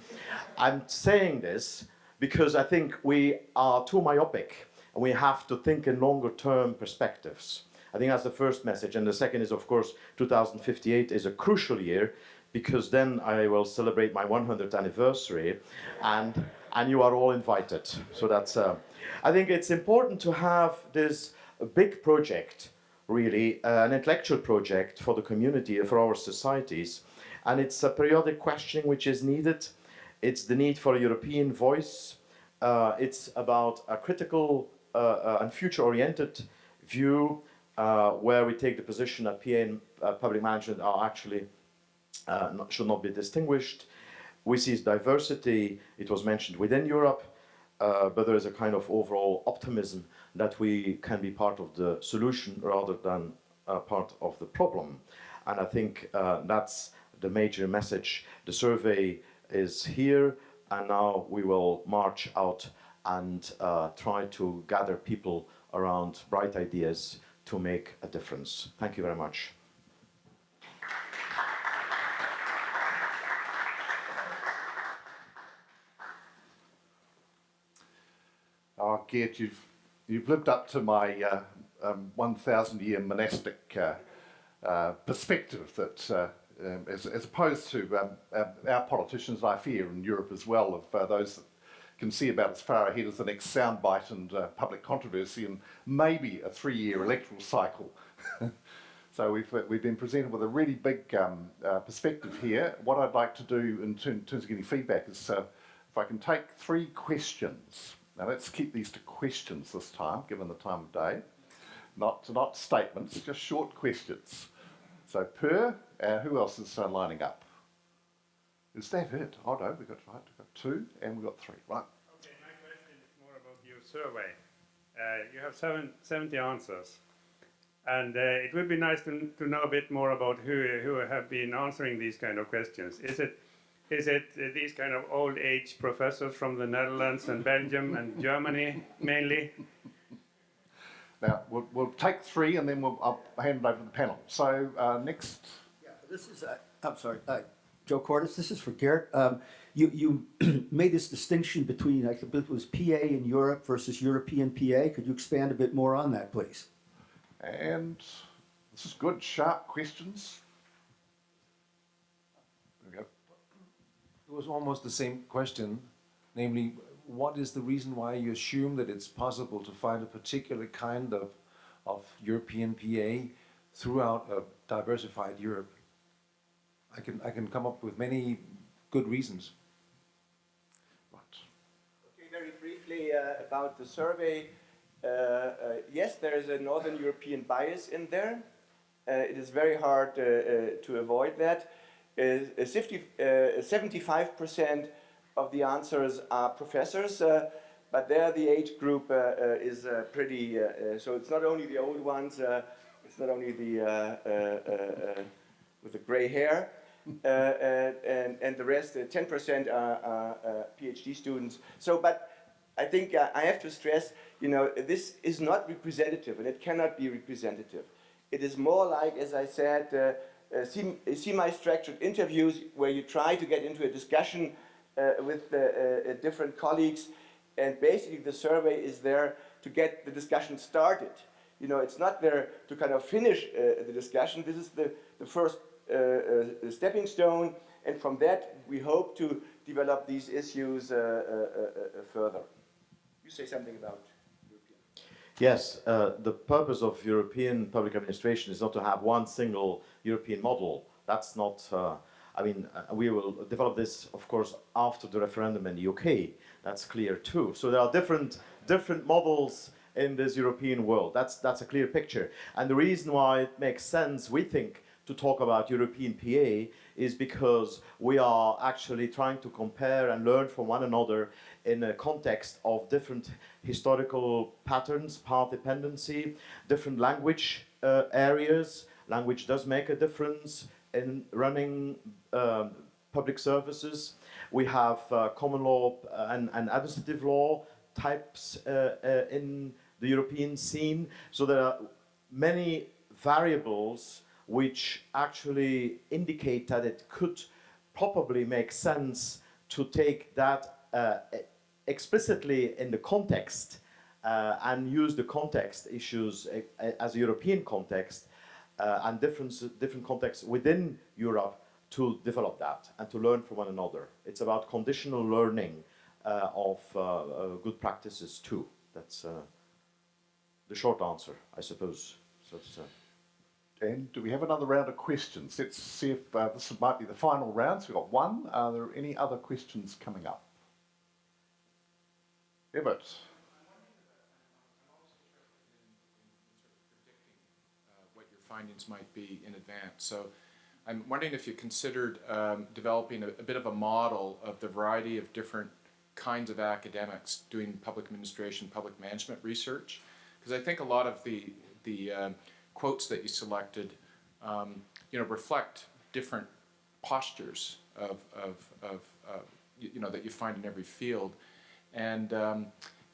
I'm saying this because I think we are too myopic, and we have to think in longer term perspectives. I think that's the first message. And the second is, of course, 2058 is a crucial year, because then I will celebrate my 100th anniversary, and you are all invited. So that's, I think it's important to have this big project, really, an intellectual project for the community, for our societies. And it's a periodic questioning which is needed. It's the need for a European voice. It's about a critical and future-oriented view where we take the position that PA and public management are actually should not be distinguished. We see diversity, it was mentioned, within Europe, but there is a kind of overall optimism that we can be part of the solution rather than part of the problem. And I think that's the major message. The survey is here, and now we will march out and try to gather people around bright ideas to make a difference. Thank you very much. Geert, you've lived up to my 1,000-year monastic perspective that, as opposed to our politicians, I fear, in Europe as well, of those that can see about as far ahead as the next soundbite and public controversy and maybe a 3-year electoral cycle. So we've been presented with a really big perspective here. What I'd like to do in terms of getting feedback is if I can take 3 questions. Now let's keep these to questions this time, given the time of day. Not statements, just short questions. So Per, who else is lining up? Is that it? Oh no, we've got 2 and we've got 3, right? Okay, my question is more about your survey. You have 70 answers. And it would be nice to know a bit more about who have been answering these kind of questions. Is it these kind of old age professors from the Netherlands and Belgium and Germany mainly? Now we'll take 3 and then I'll hand it over to the panel. So next. Yeah, this is I'm sorry, Joe Cordes. This is for Geert. You made this distinction between, I believe it was PA in Europe versus European PA. Could you expand a bit more on that, please? And this is good, sharp questions. There we go. It was almost the same question, namely, what is the reason why you assume that it's possible to find a particular kind of European PA throughout a diversified Europe? I can come up with many good reasons. Right. Okay, very briefly about the survey. Yes, there is a Northern European bias in there. It is very hard to avoid that. 75% of the answers are professors, but there the age group is pretty, so it's not only the old ones, it's not only the with the gray hair, and the rest, 10% are PhD students. So, but I think I have to stress, you know, this is not representative, and it cannot be representative. It is more like, as I said, semi-structured interviews where you try to get into a discussion with different colleagues, and basically the survey is there to get the discussion started. You know, it's not there to kind of finish the discussion. This is the first stepping stone, and from that we hope to develop these issues further. You say something about European. Yes, the purpose of European public administration is not to have one single European model. That's not, we will develop this, of course, after the referendum in the UK. That's clear too. So there are different models in this European world. That's a clear picture. And the reason why it makes sense, we think, to talk about European PA is because we are actually trying to compare and learn from one another in a context of different historical patterns, path dependency, different language areas. Language does make a difference in running public services. We have common law and administrative law types in the European scene. So there are many variables which actually indicate that it could probably make sense to take that explicitly in the context and use the context issues as a European context and different contexts within Europe to develop that and to learn from one another. It's about conditional learning of good practices too. That's the short answer, I suppose. So it's, And do we have another round of questions? Let's see if this might be the final round. So we've got one. Are there any other questions coming up? Everett. What your findings might be in advance. So I'm wondering if you considered developing a bit of a model of the variety of different kinds of academics doing public administration, public management research. Because I think a lot of the quotes that you selected, reflect different postures of that you find in every field. And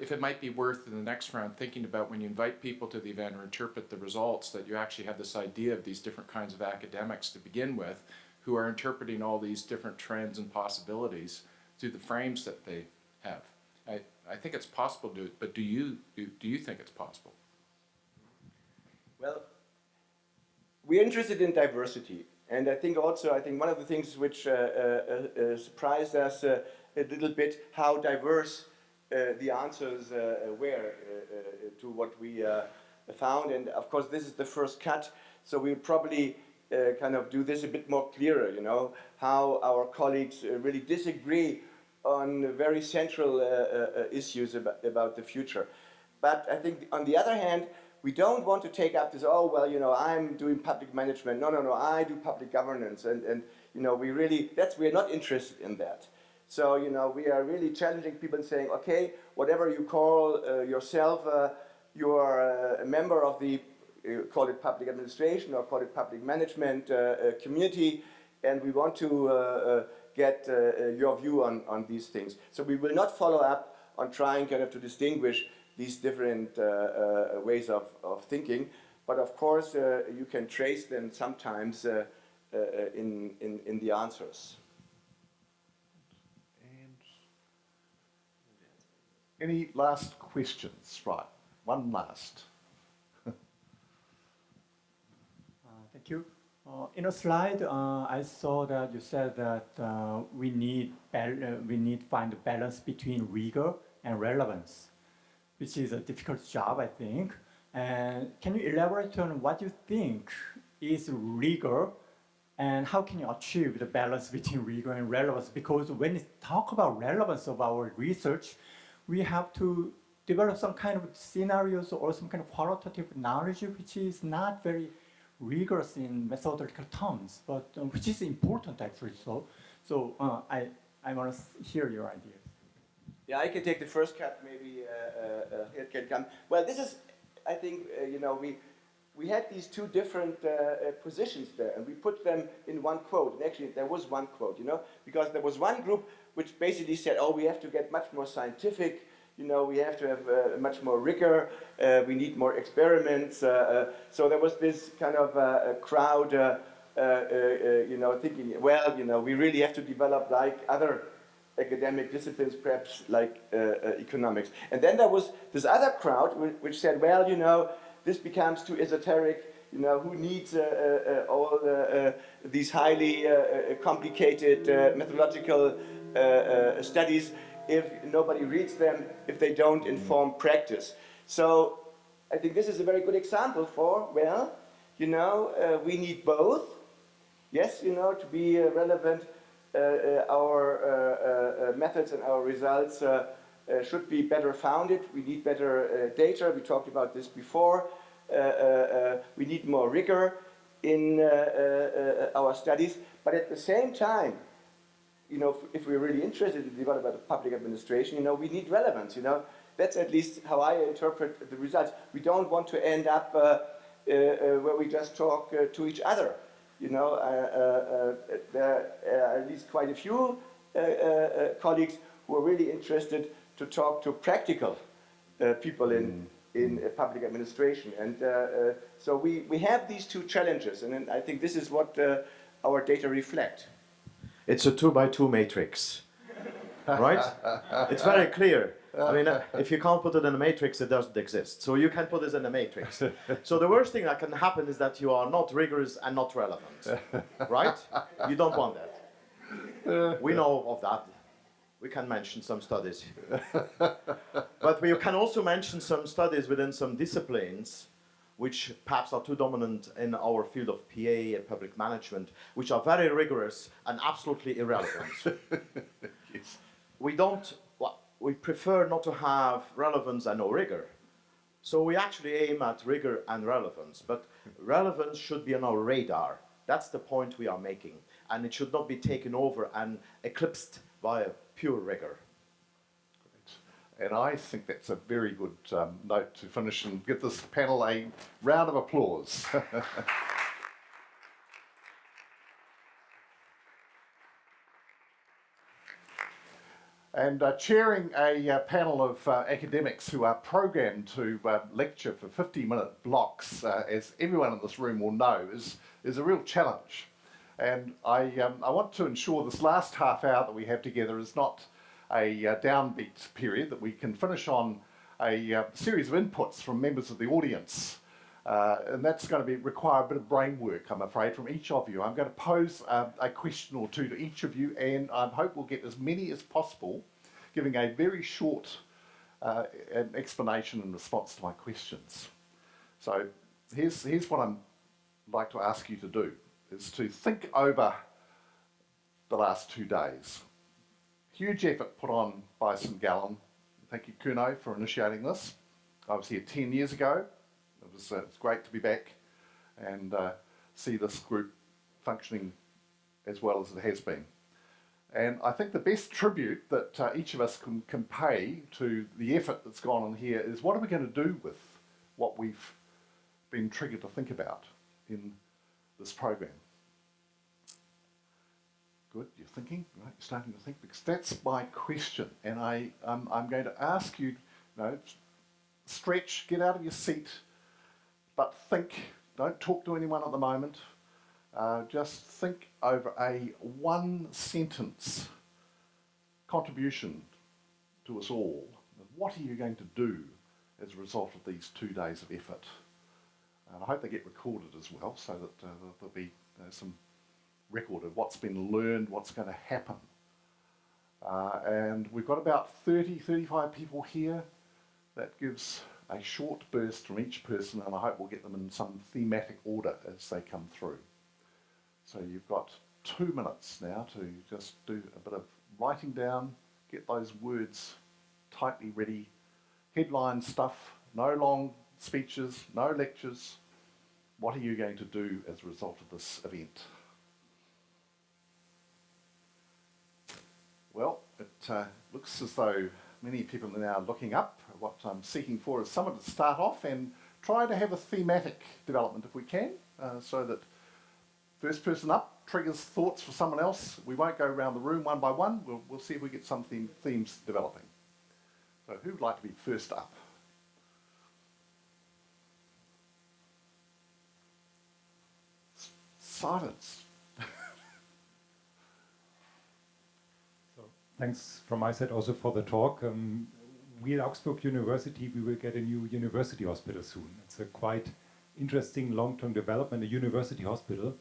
if it might be worth in the next round thinking about when you invite people to the event or interpret the results, that you actually have this idea of these different kinds of academics to begin with who are interpreting all these different trends and possibilities through the frames that they have. I think it's possible to do it, but do you think it's possible? Well, we're interested in diversity, and I think one of the things which surprised us a little bit how diverse the answers were to what we found, and of course this is the first cut, so we'll probably kind of do this a bit more clearer, you know, how our colleagues really disagree on very central issues about the future. But I think on the other hand, we don't want to take up this, oh, well, you know, I'm doing public management. No, I do public governance. And you know, we're not interested in that. So, you know, we are really challenging people and saying, okay, whatever you call yourself, you are a member of the, call it public administration or call it public management community, and we want to get your view on these things. So we will not follow up on trying kind of to distinguish these different ways of thinking, but of course you can trace them sometimes in the answers. And any last questions? Right, one last. Thank you. In a slide, I saw that you said that we need find a balance between rigor and relevance, which is a difficult job, I think. And can you elaborate on what you think is rigor, and how can you achieve the balance between rigor and relevance? Because when we talk about relevance of our research, we have to develop some kind of scenarios or some kind of qualitative knowledge, which is not very rigorous in methodological terms, but which is important actually. So I want to hear your ideas. Yeah, I can take the first cut. Maybe it can come. Well, this is, I think, you know, we had these two different positions there, and we put them in one quote. And actually, there was one quote, you know, because there was one group which basically said, "Oh, we have to get much more scientific. You know, we have to have much more rigor. We need more experiments." So there was this kind of crowd, you know, thinking, well, you know, we really have to develop like other academic disciplines, perhaps like economics. And then there was this other crowd which said, well, you know, this becomes too esoteric. You know, who needs all these highly complicated methodological studies if nobody reads them, if they don't inform practice. So I think this is a very good example for, well, you know, we need both. Yes, you know, to be relevant, our methods and our results should be better founded. We need better data. We talked about this before. We need more rigor in our studies. But at the same time, you know, if we're really interested in the development of public administration, you know, we need relevance, you know. That's at least how I interpret the results. We don't want to end up where we just talk to each other. You know, there are at least quite a few colleagues who are really interested to talk to practical people in public administration. And so we have these two challenges, and I think this is what our data reflect. It's a 2x2 matrix, right? It's very clear. I mean, if you can't put it in a matrix, it doesn't exist. So you can put it in a matrix. So the worst thing that can happen is that you are not rigorous and not relevant, right? You don't want that. We know of that. We can mention some studies. But we can also mention some studies within some disciplines which perhaps are too dominant in our field of PA and public management, which are very rigorous and absolutely irrelevant. Yes. We prefer not to have relevance and no rigor. So we actually aim at rigor and relevance, but relevance should be on our radar. That's the point we are making. And it should not be taken over and eclipsed by a pure rigor. And I think that's a very good note to finish and give this panel a round of applause. And chairing a panel of academics who are programmed to lecture for 50-minute blocks, as everyone in this room will know, is a real challenge. And I want to ensure this last half hour that we have together is not a downbeat period, that we can finish on a series of inputs from members of the audience. And that's going to require a bit of brain work, I'm afraid, from each of you. I'm going to pose a question or two to each of you, and I hope we'll get as many as possible, giving a very short an explanation in response to my questions. So here's what I'd like to ask you to do, is to think over the last 2 days. Huge effort put on by St Galeln. Thank you, Kuno, for initiating this. I was here 10 years ago. It's great to be back and see this group functioning as well as it has been. And I think the best tribute that each of us can pay to the effort that's gone on here is, what are we going to do with what we've been triggered to think about in this program? Good, you're thinking, right? You're starting to think, because that's my question. And I'm going to ask you, stretch, get out of your seat, but think. Don't talk to anyone at the moment. Just think over a one-sentence contribution to us all. What are you going to do as a result of these 2 days of effort? And I hope they get recorded as well, so that there'll be some record of what's been learned, what's going to happen. And we've got about 30, 35 people here. That gives a short burst from each person, and I hope we'll get them in some thematic order as they come through. So you've got 2 minutes now to just do a bit of writing down, get those words tightly ready, headline stuff, no long speeches, no lectures. What are you going to do as a result of this event? Well, it looks as though many people are now looking up. What I'm seeking for is someone to start off and try to have a thematic development if we can, so that first person up triggers thoughts for someone else. We won't go around the room one by one. We'll see if we get some themes developing. So who would like to be first up? Silence. Thanks from my side also for the talk. We at Augsburg University, we will get a new university hospital soon. It's a quite interesting long-term development, a university hospital.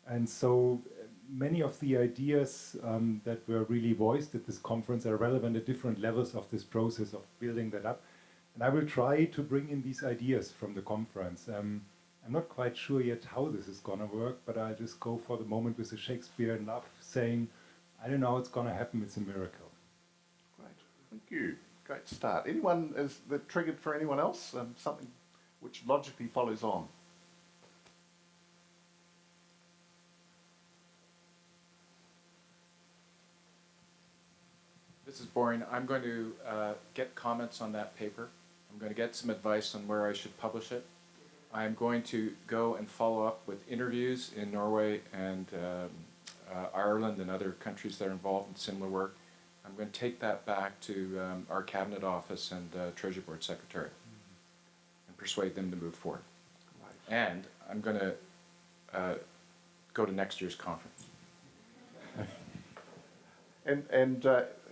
And so many of the ideas that were really voiced at this conference are relevant at different levels of this process of building that up. And I will try to bring in these ideas from the conference. I'm not quite sure yet how this is going to work, but I just go for the moment with the Shakespeare enough saying, I don't know how it's going to happen, it's a miracle. Great, thank you. Great start. Anyone, is that triggered for anyone else? Something which logically follows on? This is boring. I'm going to get comments on that paper. I'm going to get some advice on where I should publish it. I'm going to go and follow up with interviews in Norway and Ireland and other countries that are involved in similar work. I'm going to take that back to our Cabinet Office and Treasury Board Secretary and persuade them to move forward. Right. And I'm going to go to next year's conference. And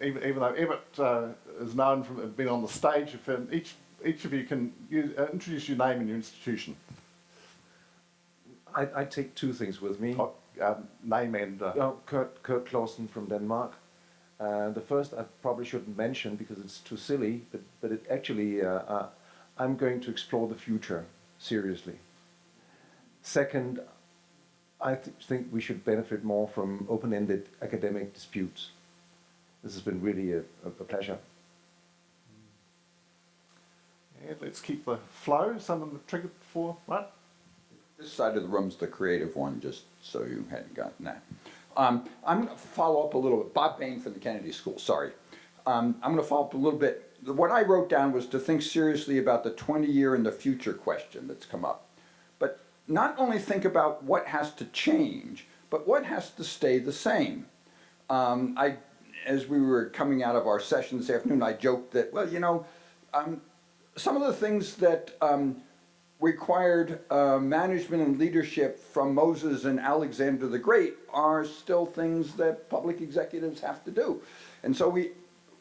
even though Everett is known from being on the stage, if each of you can introduce your name and your institution. I take 2 things with me. Name and... Kurt Clausen from Denmark. The first I probably shouldn't mention because it's too silly, but it actually, I'm going to explore the future seriously. Second, I think we should benefit more from open-ended academic disputes. This has been really a pleasure. And let's keep the flow. Someone triggered for, right? This side of the room's the creative one, just so you hadn't gotten that. I'm going to follow up a little bit. Bob Bain from the Kennedy School, sorry. I'm going to follow up a little bit. What I wrote down was to think seriously about the 20-year in the future question that's come up. But not only think about what has to change, but what has to stay the same. As we were coming out of our session this afternoon, I joked that, well, you know, some of the things that required management and leadership from Moses and Alexander the Great are still things that public executives have to do. And so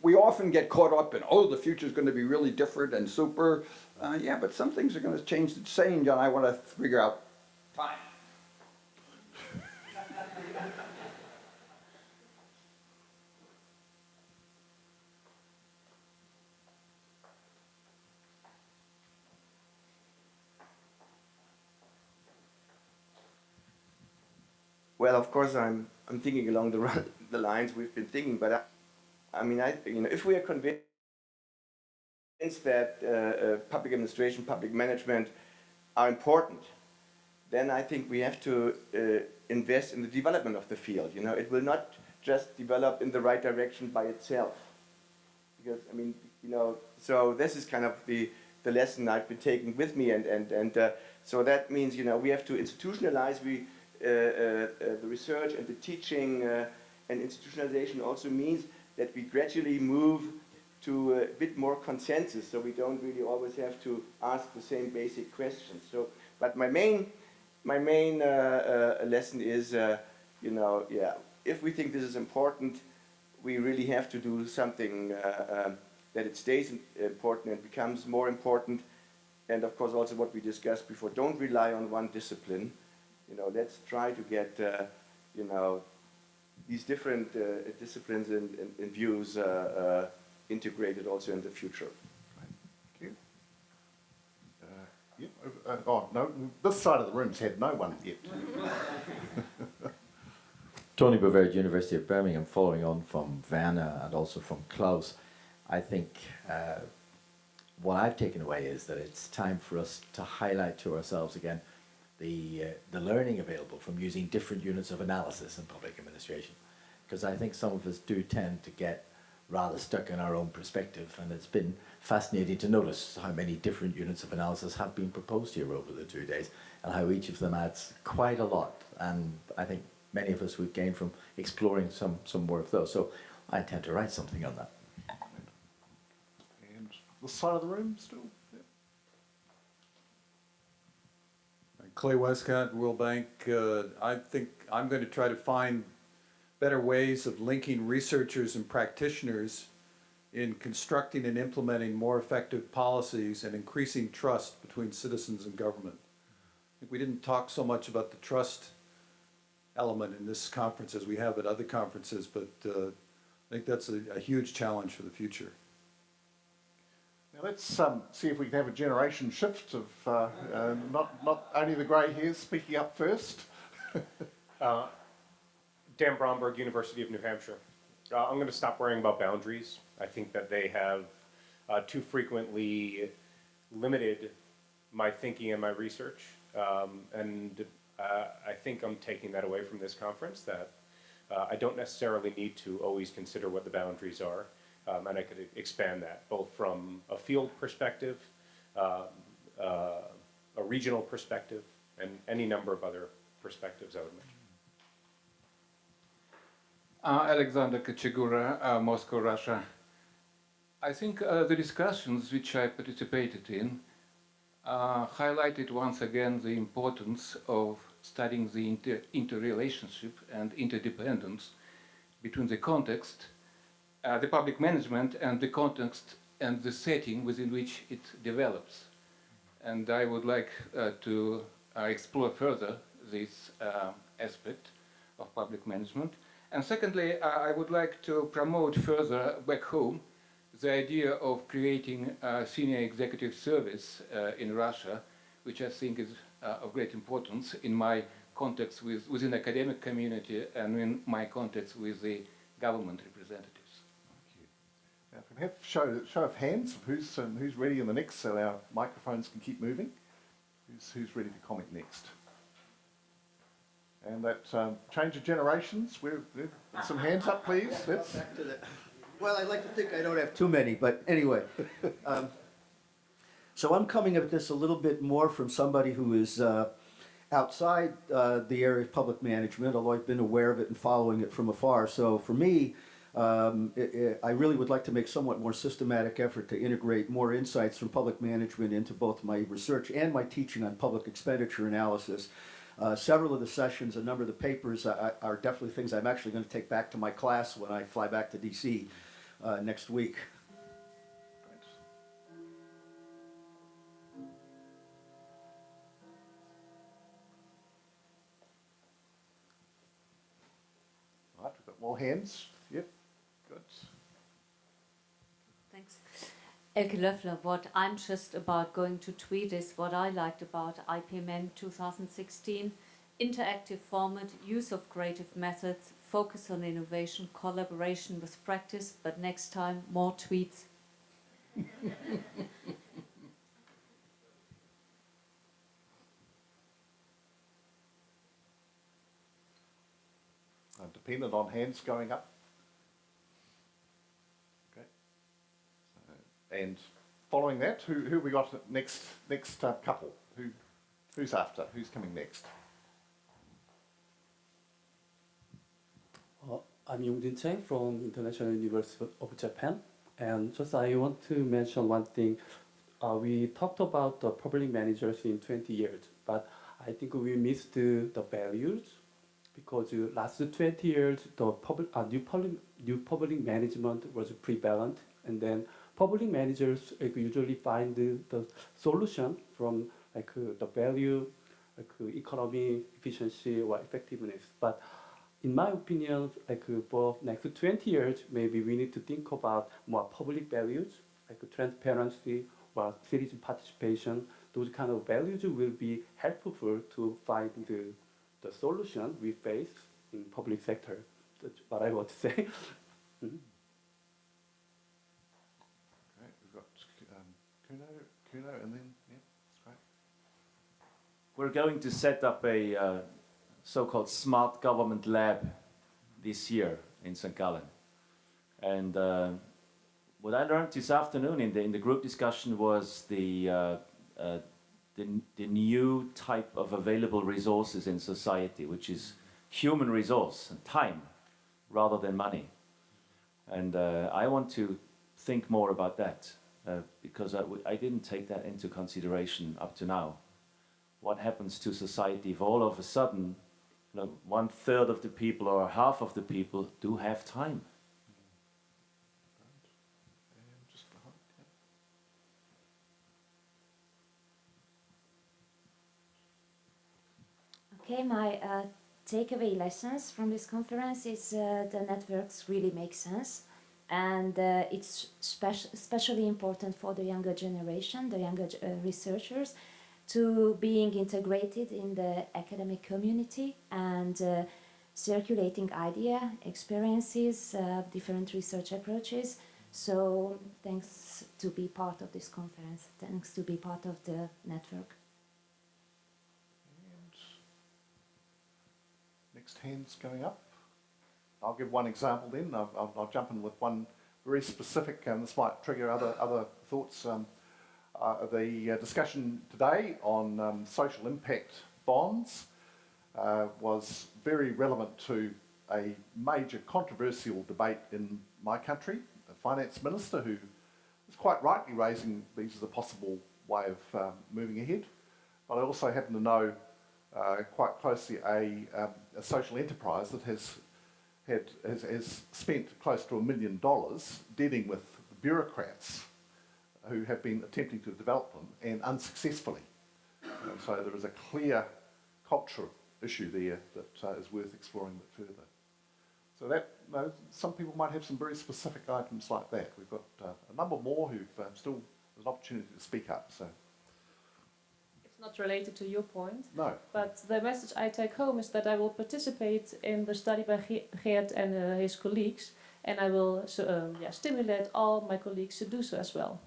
we often get caught up in, oh, the future is going to be really different and super. Yeah, but some things are going to change. It's saying, John, I want to figure out time. Well, of course, I'm thinking along the lines we've been thinking, but I mean, if we are convinced that public administration, public management are important, then I think we have to invest in the development of the field. You know, it will not just develop in the right direction by itself, because I mean, you know, so this is kind of the lesson I've been taking with me, and so that means, you know, we have to institutionalize the research and the teaching, and institutionalization also means that we gradually move to a bit more consensus, so we don't really always have to ask the same basic questions. So, but my main lesson is, you know, yeah, if we think this is important, we really have to do something that it stays important and becomes more important. And of course, also what we discussed before, don't rely on one discipline. You know, let's try to get, you know, these different disciplines and views integrated also in the future. Thank you. Oh, no, this side of the room's had no one yet. Tony Bovard, University of Birmingham, following on from Werner and also from Klaus. I think what I've taken away is that it's time for us to highlight to ourselves again the learning available from using different units of analysis in public administration. Because I think some of us do tend to get rather stuck in our own perspective, and it's been fascinating to notice how many different units of analysis have been proposed here over the 2 days, and how each of them adds quite a lot. And I think many of us we've gained from exploring some more of those. So I intend to write something on that. And this side of the room still? Yeah. Clay Westcott, World Bank. I think I'm going to try to find better ways of linking researchers and practitioners in constructing and implementing more effective policies and increasing trust between citizens and government. I think we didn't talk so much about the trust element in this conference as we have at other conferences, but I think that's a huge challenge for the future. Now let's see if we can have a generation shift of not only the grey hairs speaking up first. Dan Bromberg, University of New Hampshire. I'm going to stop worrying about boundaries. I think that they have too frequently limited my thinking and my research. And I think I'm taking that away from this conference, that I don't necessarily need to always consider what the boundaries are. And I could expand that both from a field perspective, a regional perspective, and any number of other perspectives I would mention. Alexander Kachigura, Moscow, Russia. I think the discussions which I participated in highlighted once again the importance of studying the interrelationship and interdependence between the context, the public management, and the context and the setting within which it develops. And I would like to explore further this aspect of public management. And secondly, I would like to promote further back home the idea of creating a senior executive service in Russia, which I think is of great importance in my context within the academic community and in my context with the government representatives. Thank you. Now, if we have show of hands of who's ready in the next, so our microphones can keep moving. Who's ready to comment next? And that change of generations, some hands up, please. Let's. Well, I like to think I don't have too many, but anyway. So I'm coming at this a little bit more from somebody who is outside the area of public management, although I've been aware of it and following it from afar. So for me, I really would like to make somewhat more systematic effort to integrate more insights from public management into both my research and my teaching on public expenditure analysis. Several of the sessions, a number of the papers are definitely things I'm actually going to take back to my class when I fly back to DC. next week. Right, we've got more hands. Yep, good. Thanks. Elke Löffler, what I'm just about going to tweet is what I liked about IPMN 2016. Interactive format, use of creative methods, focus on innovation, collaboration with practice, but next time, more tweets. Dependent on hands going up. Okay. And following that, who we got next couple? Who's after? Who's coming next? I'm Yongjin Cheng from International University of Japan. And just I want to mention one thing. We talked about the public managers in 20 years, but I think we missed the values because last 20 years, the new public management was prevalent, and then public managers usually find the solution from the value, economy, efficiency, or effectiveness. But in my opinion, for next 20 years, maybe we need to think about more public values, transparency or citizen participation. Those kind of values will be helpful to find the solution we face in public sector. That's what I want to say. Great, we've got Kuno, and then, yeah, that's great. We're going to set up a so-called smart government lab this year in St Gallen. And what I learned this afternoon in the group discussion was the new type of available resources in society, which is human resource and time rather than money. And I want to think more about that because I didn't take that into consideration up to now. What happens to society if all of a sudden 1/3 of the people or half of the people do have time? Okay, my takeaway lessons from this conference is the networks really make sense, and it's especially important for the younger generation, the younger researchers, to being integrated in the academic community and circulating idea, experiences, different research approaches. So thanks to be part of this conference, thanks to be part of the network. Next hand's going up. I'll give one example then. I'll jump in with one very specific, and this might trigger other thoughts. The discussion today on social impact bonds was very relevant to a major controversial debate in my country. The finance minister, who is quite rightly raising these as a possible way of moving ahead. But I also happen to know quite closely a social enterprise that has spent close to $1 million dealing with bureaucrats who have been attempting to develop them and unsuccessfully. And so there is a clear cultural issue there that is worth exploring a bit further. So that, some people might have some very specific items like that. We've got a number more who've still an opportunity to speak up. So. Not related to your point. No. But the message I take home is that I will participate in the study by Geert and his colleagues, and I will stimulate all my colleagues to do so as well.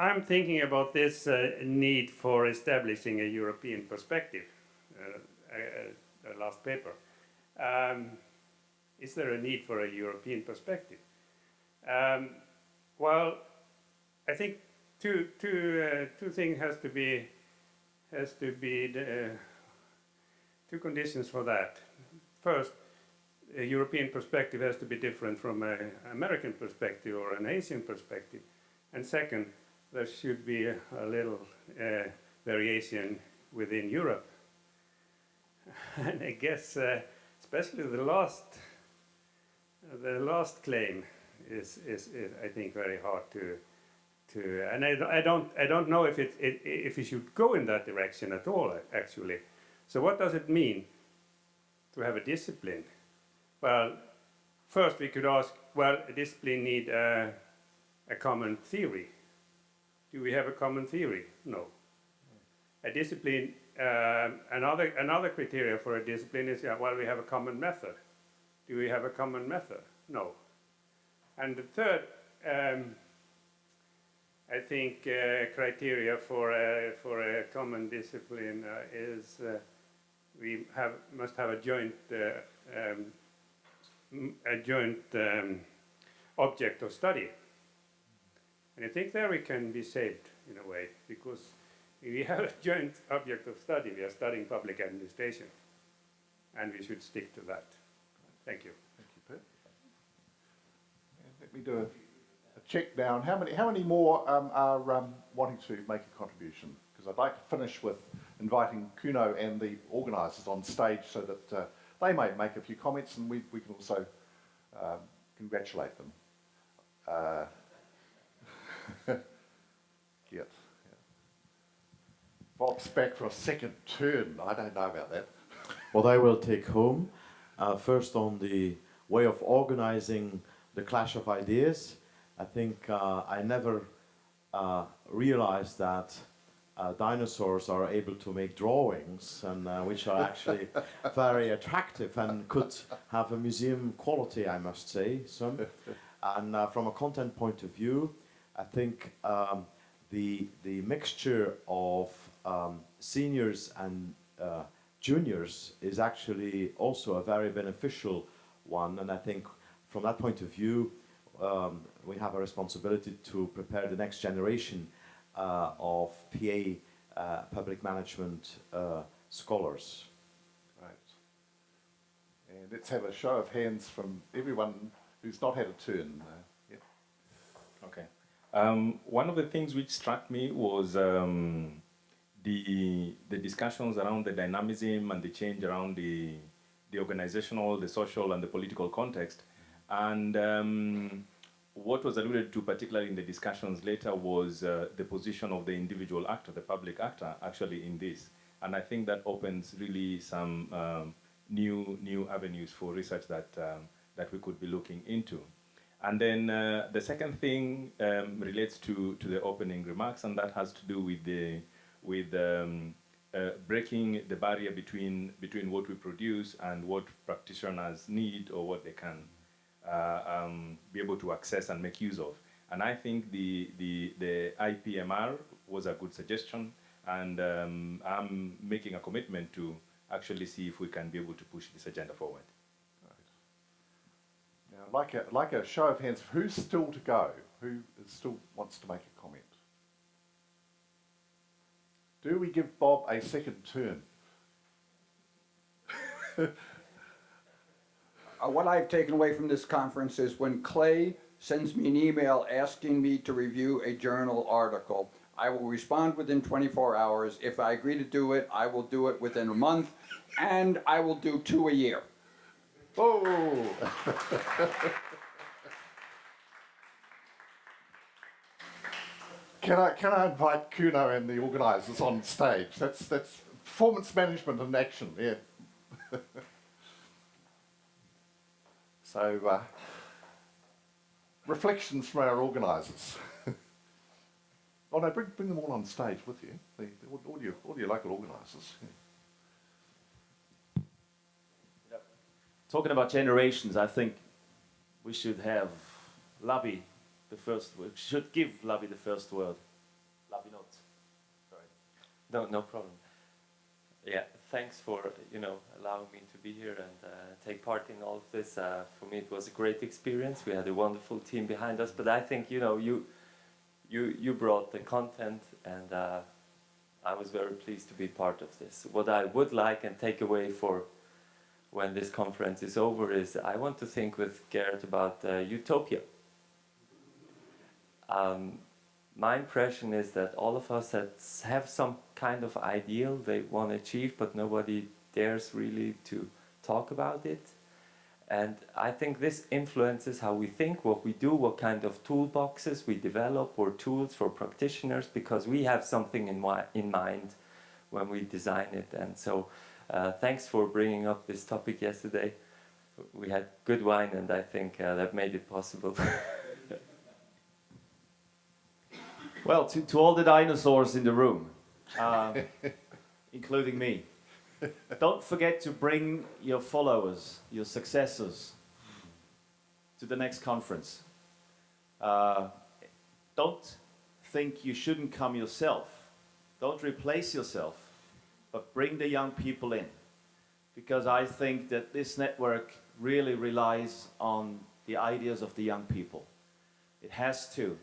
I'm thinking about this need for establishing a European perspective, last paper. Is there a need for a European perspective? Well, I think two things has to be two conditions for that. First, a European perspective has to be different from an American perspective or an Asian perspective. And second, there should be a little variation within Europe. And I guess especially the last claim is I think very hard to and I don't know if if it should go in that direction at all actually. So what does it mean to have a discipline? Well, first we could ask, well, a discipline need a common theory. Do we have a common theory? No. A discipline, another criteria for a discipline is, well, we have a common method. Do we have a common method? No. And the third, I think, criteria for a common discipline is we must have a joint object of study. And I think there we can be saved in a way, because if we have a joint object of study, we are studying public administration, and we should stick to that. Thank you. Thank you, Pip. Let me do a check down. How many more are wanting to make a contribution? Because I'd like to finish with inviting Kuno and the organisers on stage so that they may make a few comments, and we can also congratulate them. Yeah. Bob's back for a second turn. I don't know about that. What I will take home, first on the way of organizing the clash of ideas, I think I never realized that dinosaurs are able to make drawings, and which are actually very attractive and could have a museum quality, I must say. And from a content point of view, I think the mixture of seniors and juniors is actually also a very beneficial one, and I think from that point of view we have a responsibility to prepare the next generation of PA public management scholars. Right. And let's have a show of hands from everyone who's not had a turn. Yep. Okay. One of the things which struck me was the discussions around the dynamism and the change around the organizational, the social, and the political context. And what was alluded to, particularly in the discussions later, was the position of the individual actor, the public actor, actually in this. And I think that opens really some new avenues for research that we could be looking into. And then the second thing relates to the opening remarks, and that has to do with breaking the barrier between what we produce and what practitioners need or what they can be able to access and make use of. And I think the IPMR was a good suggestion, and I'm making a commitment to actually see if we can be able to push this agenda forward. Now, like a show of hands, who's still to go? Who still wants to make a comment? Do we give Bob a second turn? What I've taken away from this conference is when Clay sends me an email asking me to review a journal article, I will respond within 24 hours. If I agree to do it, I will do it within a month, and I will do 2 a year. Oh! Can I invite Kuno and the organisers on stage? That's performance management in action, yeah. So, reflections from our organisers. Oh no, bring them all on stage with you, all your local organisers. Yeah. Talking about generations, I think we should have Labi the first word. We should give Labi the first word. Labi not. Sorry. No problem. Yeah, thanks for allowing me to be here and take part in all of this. For me, it was a great experience. We had a wonderful team behind us, but I think you brought the content, and I was very pleased to be part of this. What I would like and take away for when this conference is over is I want to think with Gerd about utopia. my impression is that all of us have some kind of ideal they want to achieve, but nobody dares really to talk about it. And I think this influences how we think, what we do, what kind of toolboxes we develop or tools for practitioners, because we have something in mind when we design it. And so thanks for bringing up this topic yesterday. We had good wine, and I think that made it possible. Well, to all the dinosaurs in the room, including me, don't forget to bring your followers, your successors, to the next conference. Don't think you shouldn't come yourself. Don't replace yourself, but bring the young people in. Because I think that this network really relies on the ideas of the young people. It has to.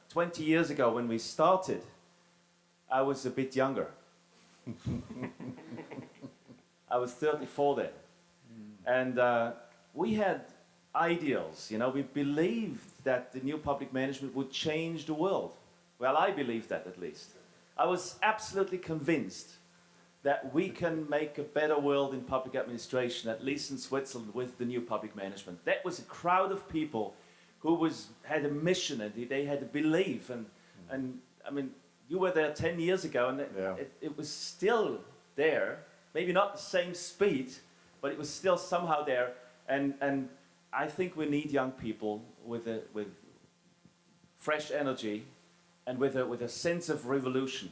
20 years ago when we started, I was a bit younger. I was 34 then. And we had ideals, we believed that the new public management would change the world. Well, I believed that at least. I was absolutely convinced that we can make a better world in public administration, at least in Switzerland, with the new public management. That was a crowd of people who had a mission and they had a belief. And I mean, you were there 10 years ago and it was still there. Maybe not the same speed, but it was still somehow there. And I think we need young people with fresh energy and with a sense of revolution.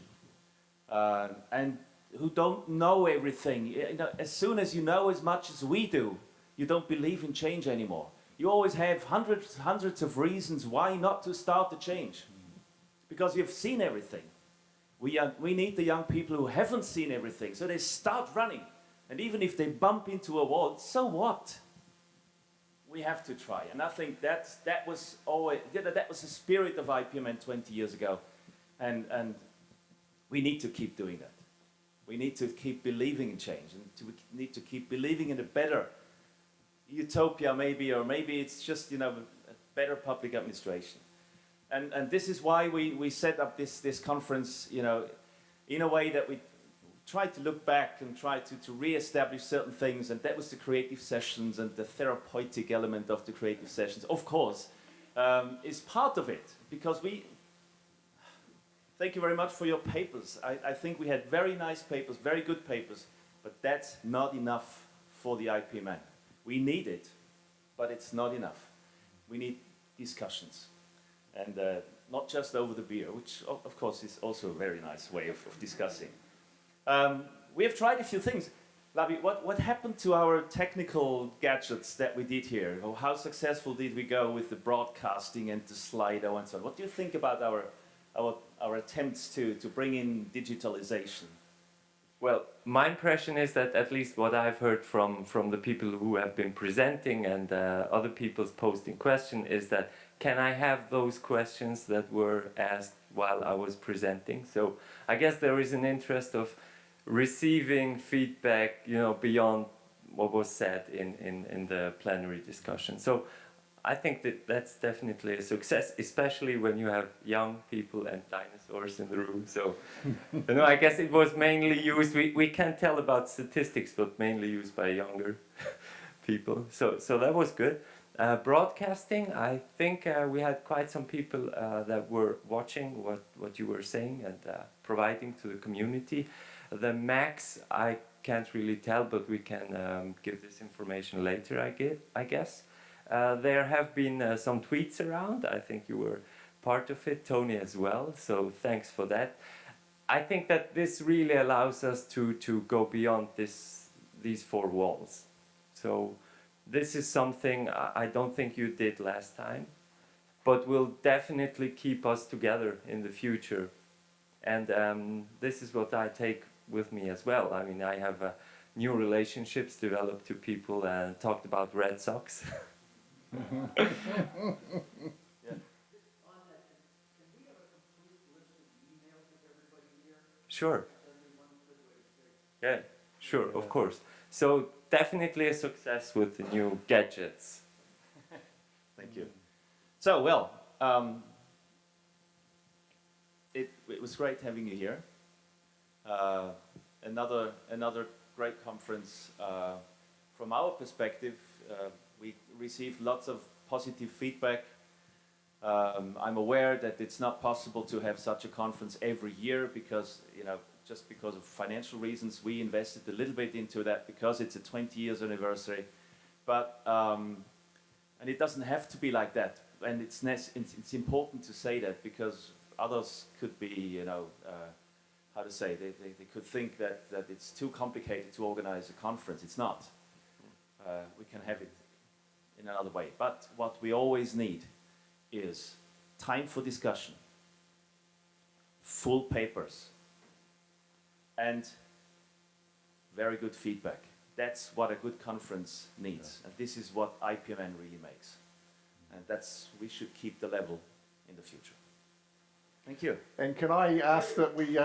And who don't know everything. As soon as you know as much as we do, you don't believe in change anymore. You always have hundreds of reasons why not to start the change. Because you've seen everything. We need the young people who haven't seen everything, so they start running. And even if they bump into a wall, so what? We have to try. And I think that was the spirit of IPMN 20 years ago. And we need to keep doing that. We need to keep believing in change, and we need to keep believing in a better utopia maybe, or maybe it's just, a better public administration. And this is why we set up this conference, in a way that we try to look back and try to re-establish certain things, and that was the creative sessions and the therapeutic element of the creative sessions, of course, is part of it, because thank you very much for your papers. I think we had very nice papers, very good papers, but that's not enough for the IPMN. We need it, but it's not enough. We need discussions. And not just over the beer, which of course is also a very nice way of discussing. We have tried a few things. Labi, what happened to our technical gadgets that we did here? Or how successful did we go with the broadcasting and the Slido and so on? What do you think about our attempts to bring in digitalization? Well, my impression is that at least what I've heard from the people who have been presenting and other people's posting questions is that, can I have those questions that were asked while I was presenting? So I guess there is an interest of receiving feedback, beyond what was said in the plenary discussion. So I think that's definitely a success, especially when you have young people and dinosaurs in the room. So, I guess it was mainly used, we can't tell about statistics, but mainly used by younger people. So that was good. Broadcasting, I think we had quite some people that were watching what you were saying and providing to the community. The max, I can't really tell, but we can give this information later, I guess. There have been some tweets around. I think you were part of it, Tony, as well. So thanks for that. I think that this really allows us to go beyond these four walls. So this is something I don't think you did last time, but will definitely keep us together in the future. And this is what I take with me as well. I mean, I have new relationships developed to people and talked about Red Sox. Sure. Yeah, sure, of course. So definitely a success with the new gadgets. Thank you. So, it was great having you here. Another great conference. From our perspective, we received lots of positive feedback. I'm aware that it's not possible to have such a conference every year because, just because of financial reasons, we invested a little bit into that because it's a 20 years anniversary. But, and it doesn't have to be like that. And it's important to say that because others could be, how to say, they could think that it's too complicated to organize a conference. It's not. We can have it in another way. But what we always need is time for discussion, full papers, and very good feedback. That's what a good conference needs. And this is what IPMN really makes. And we should keep the level in the future. Thank you. And can I ask that we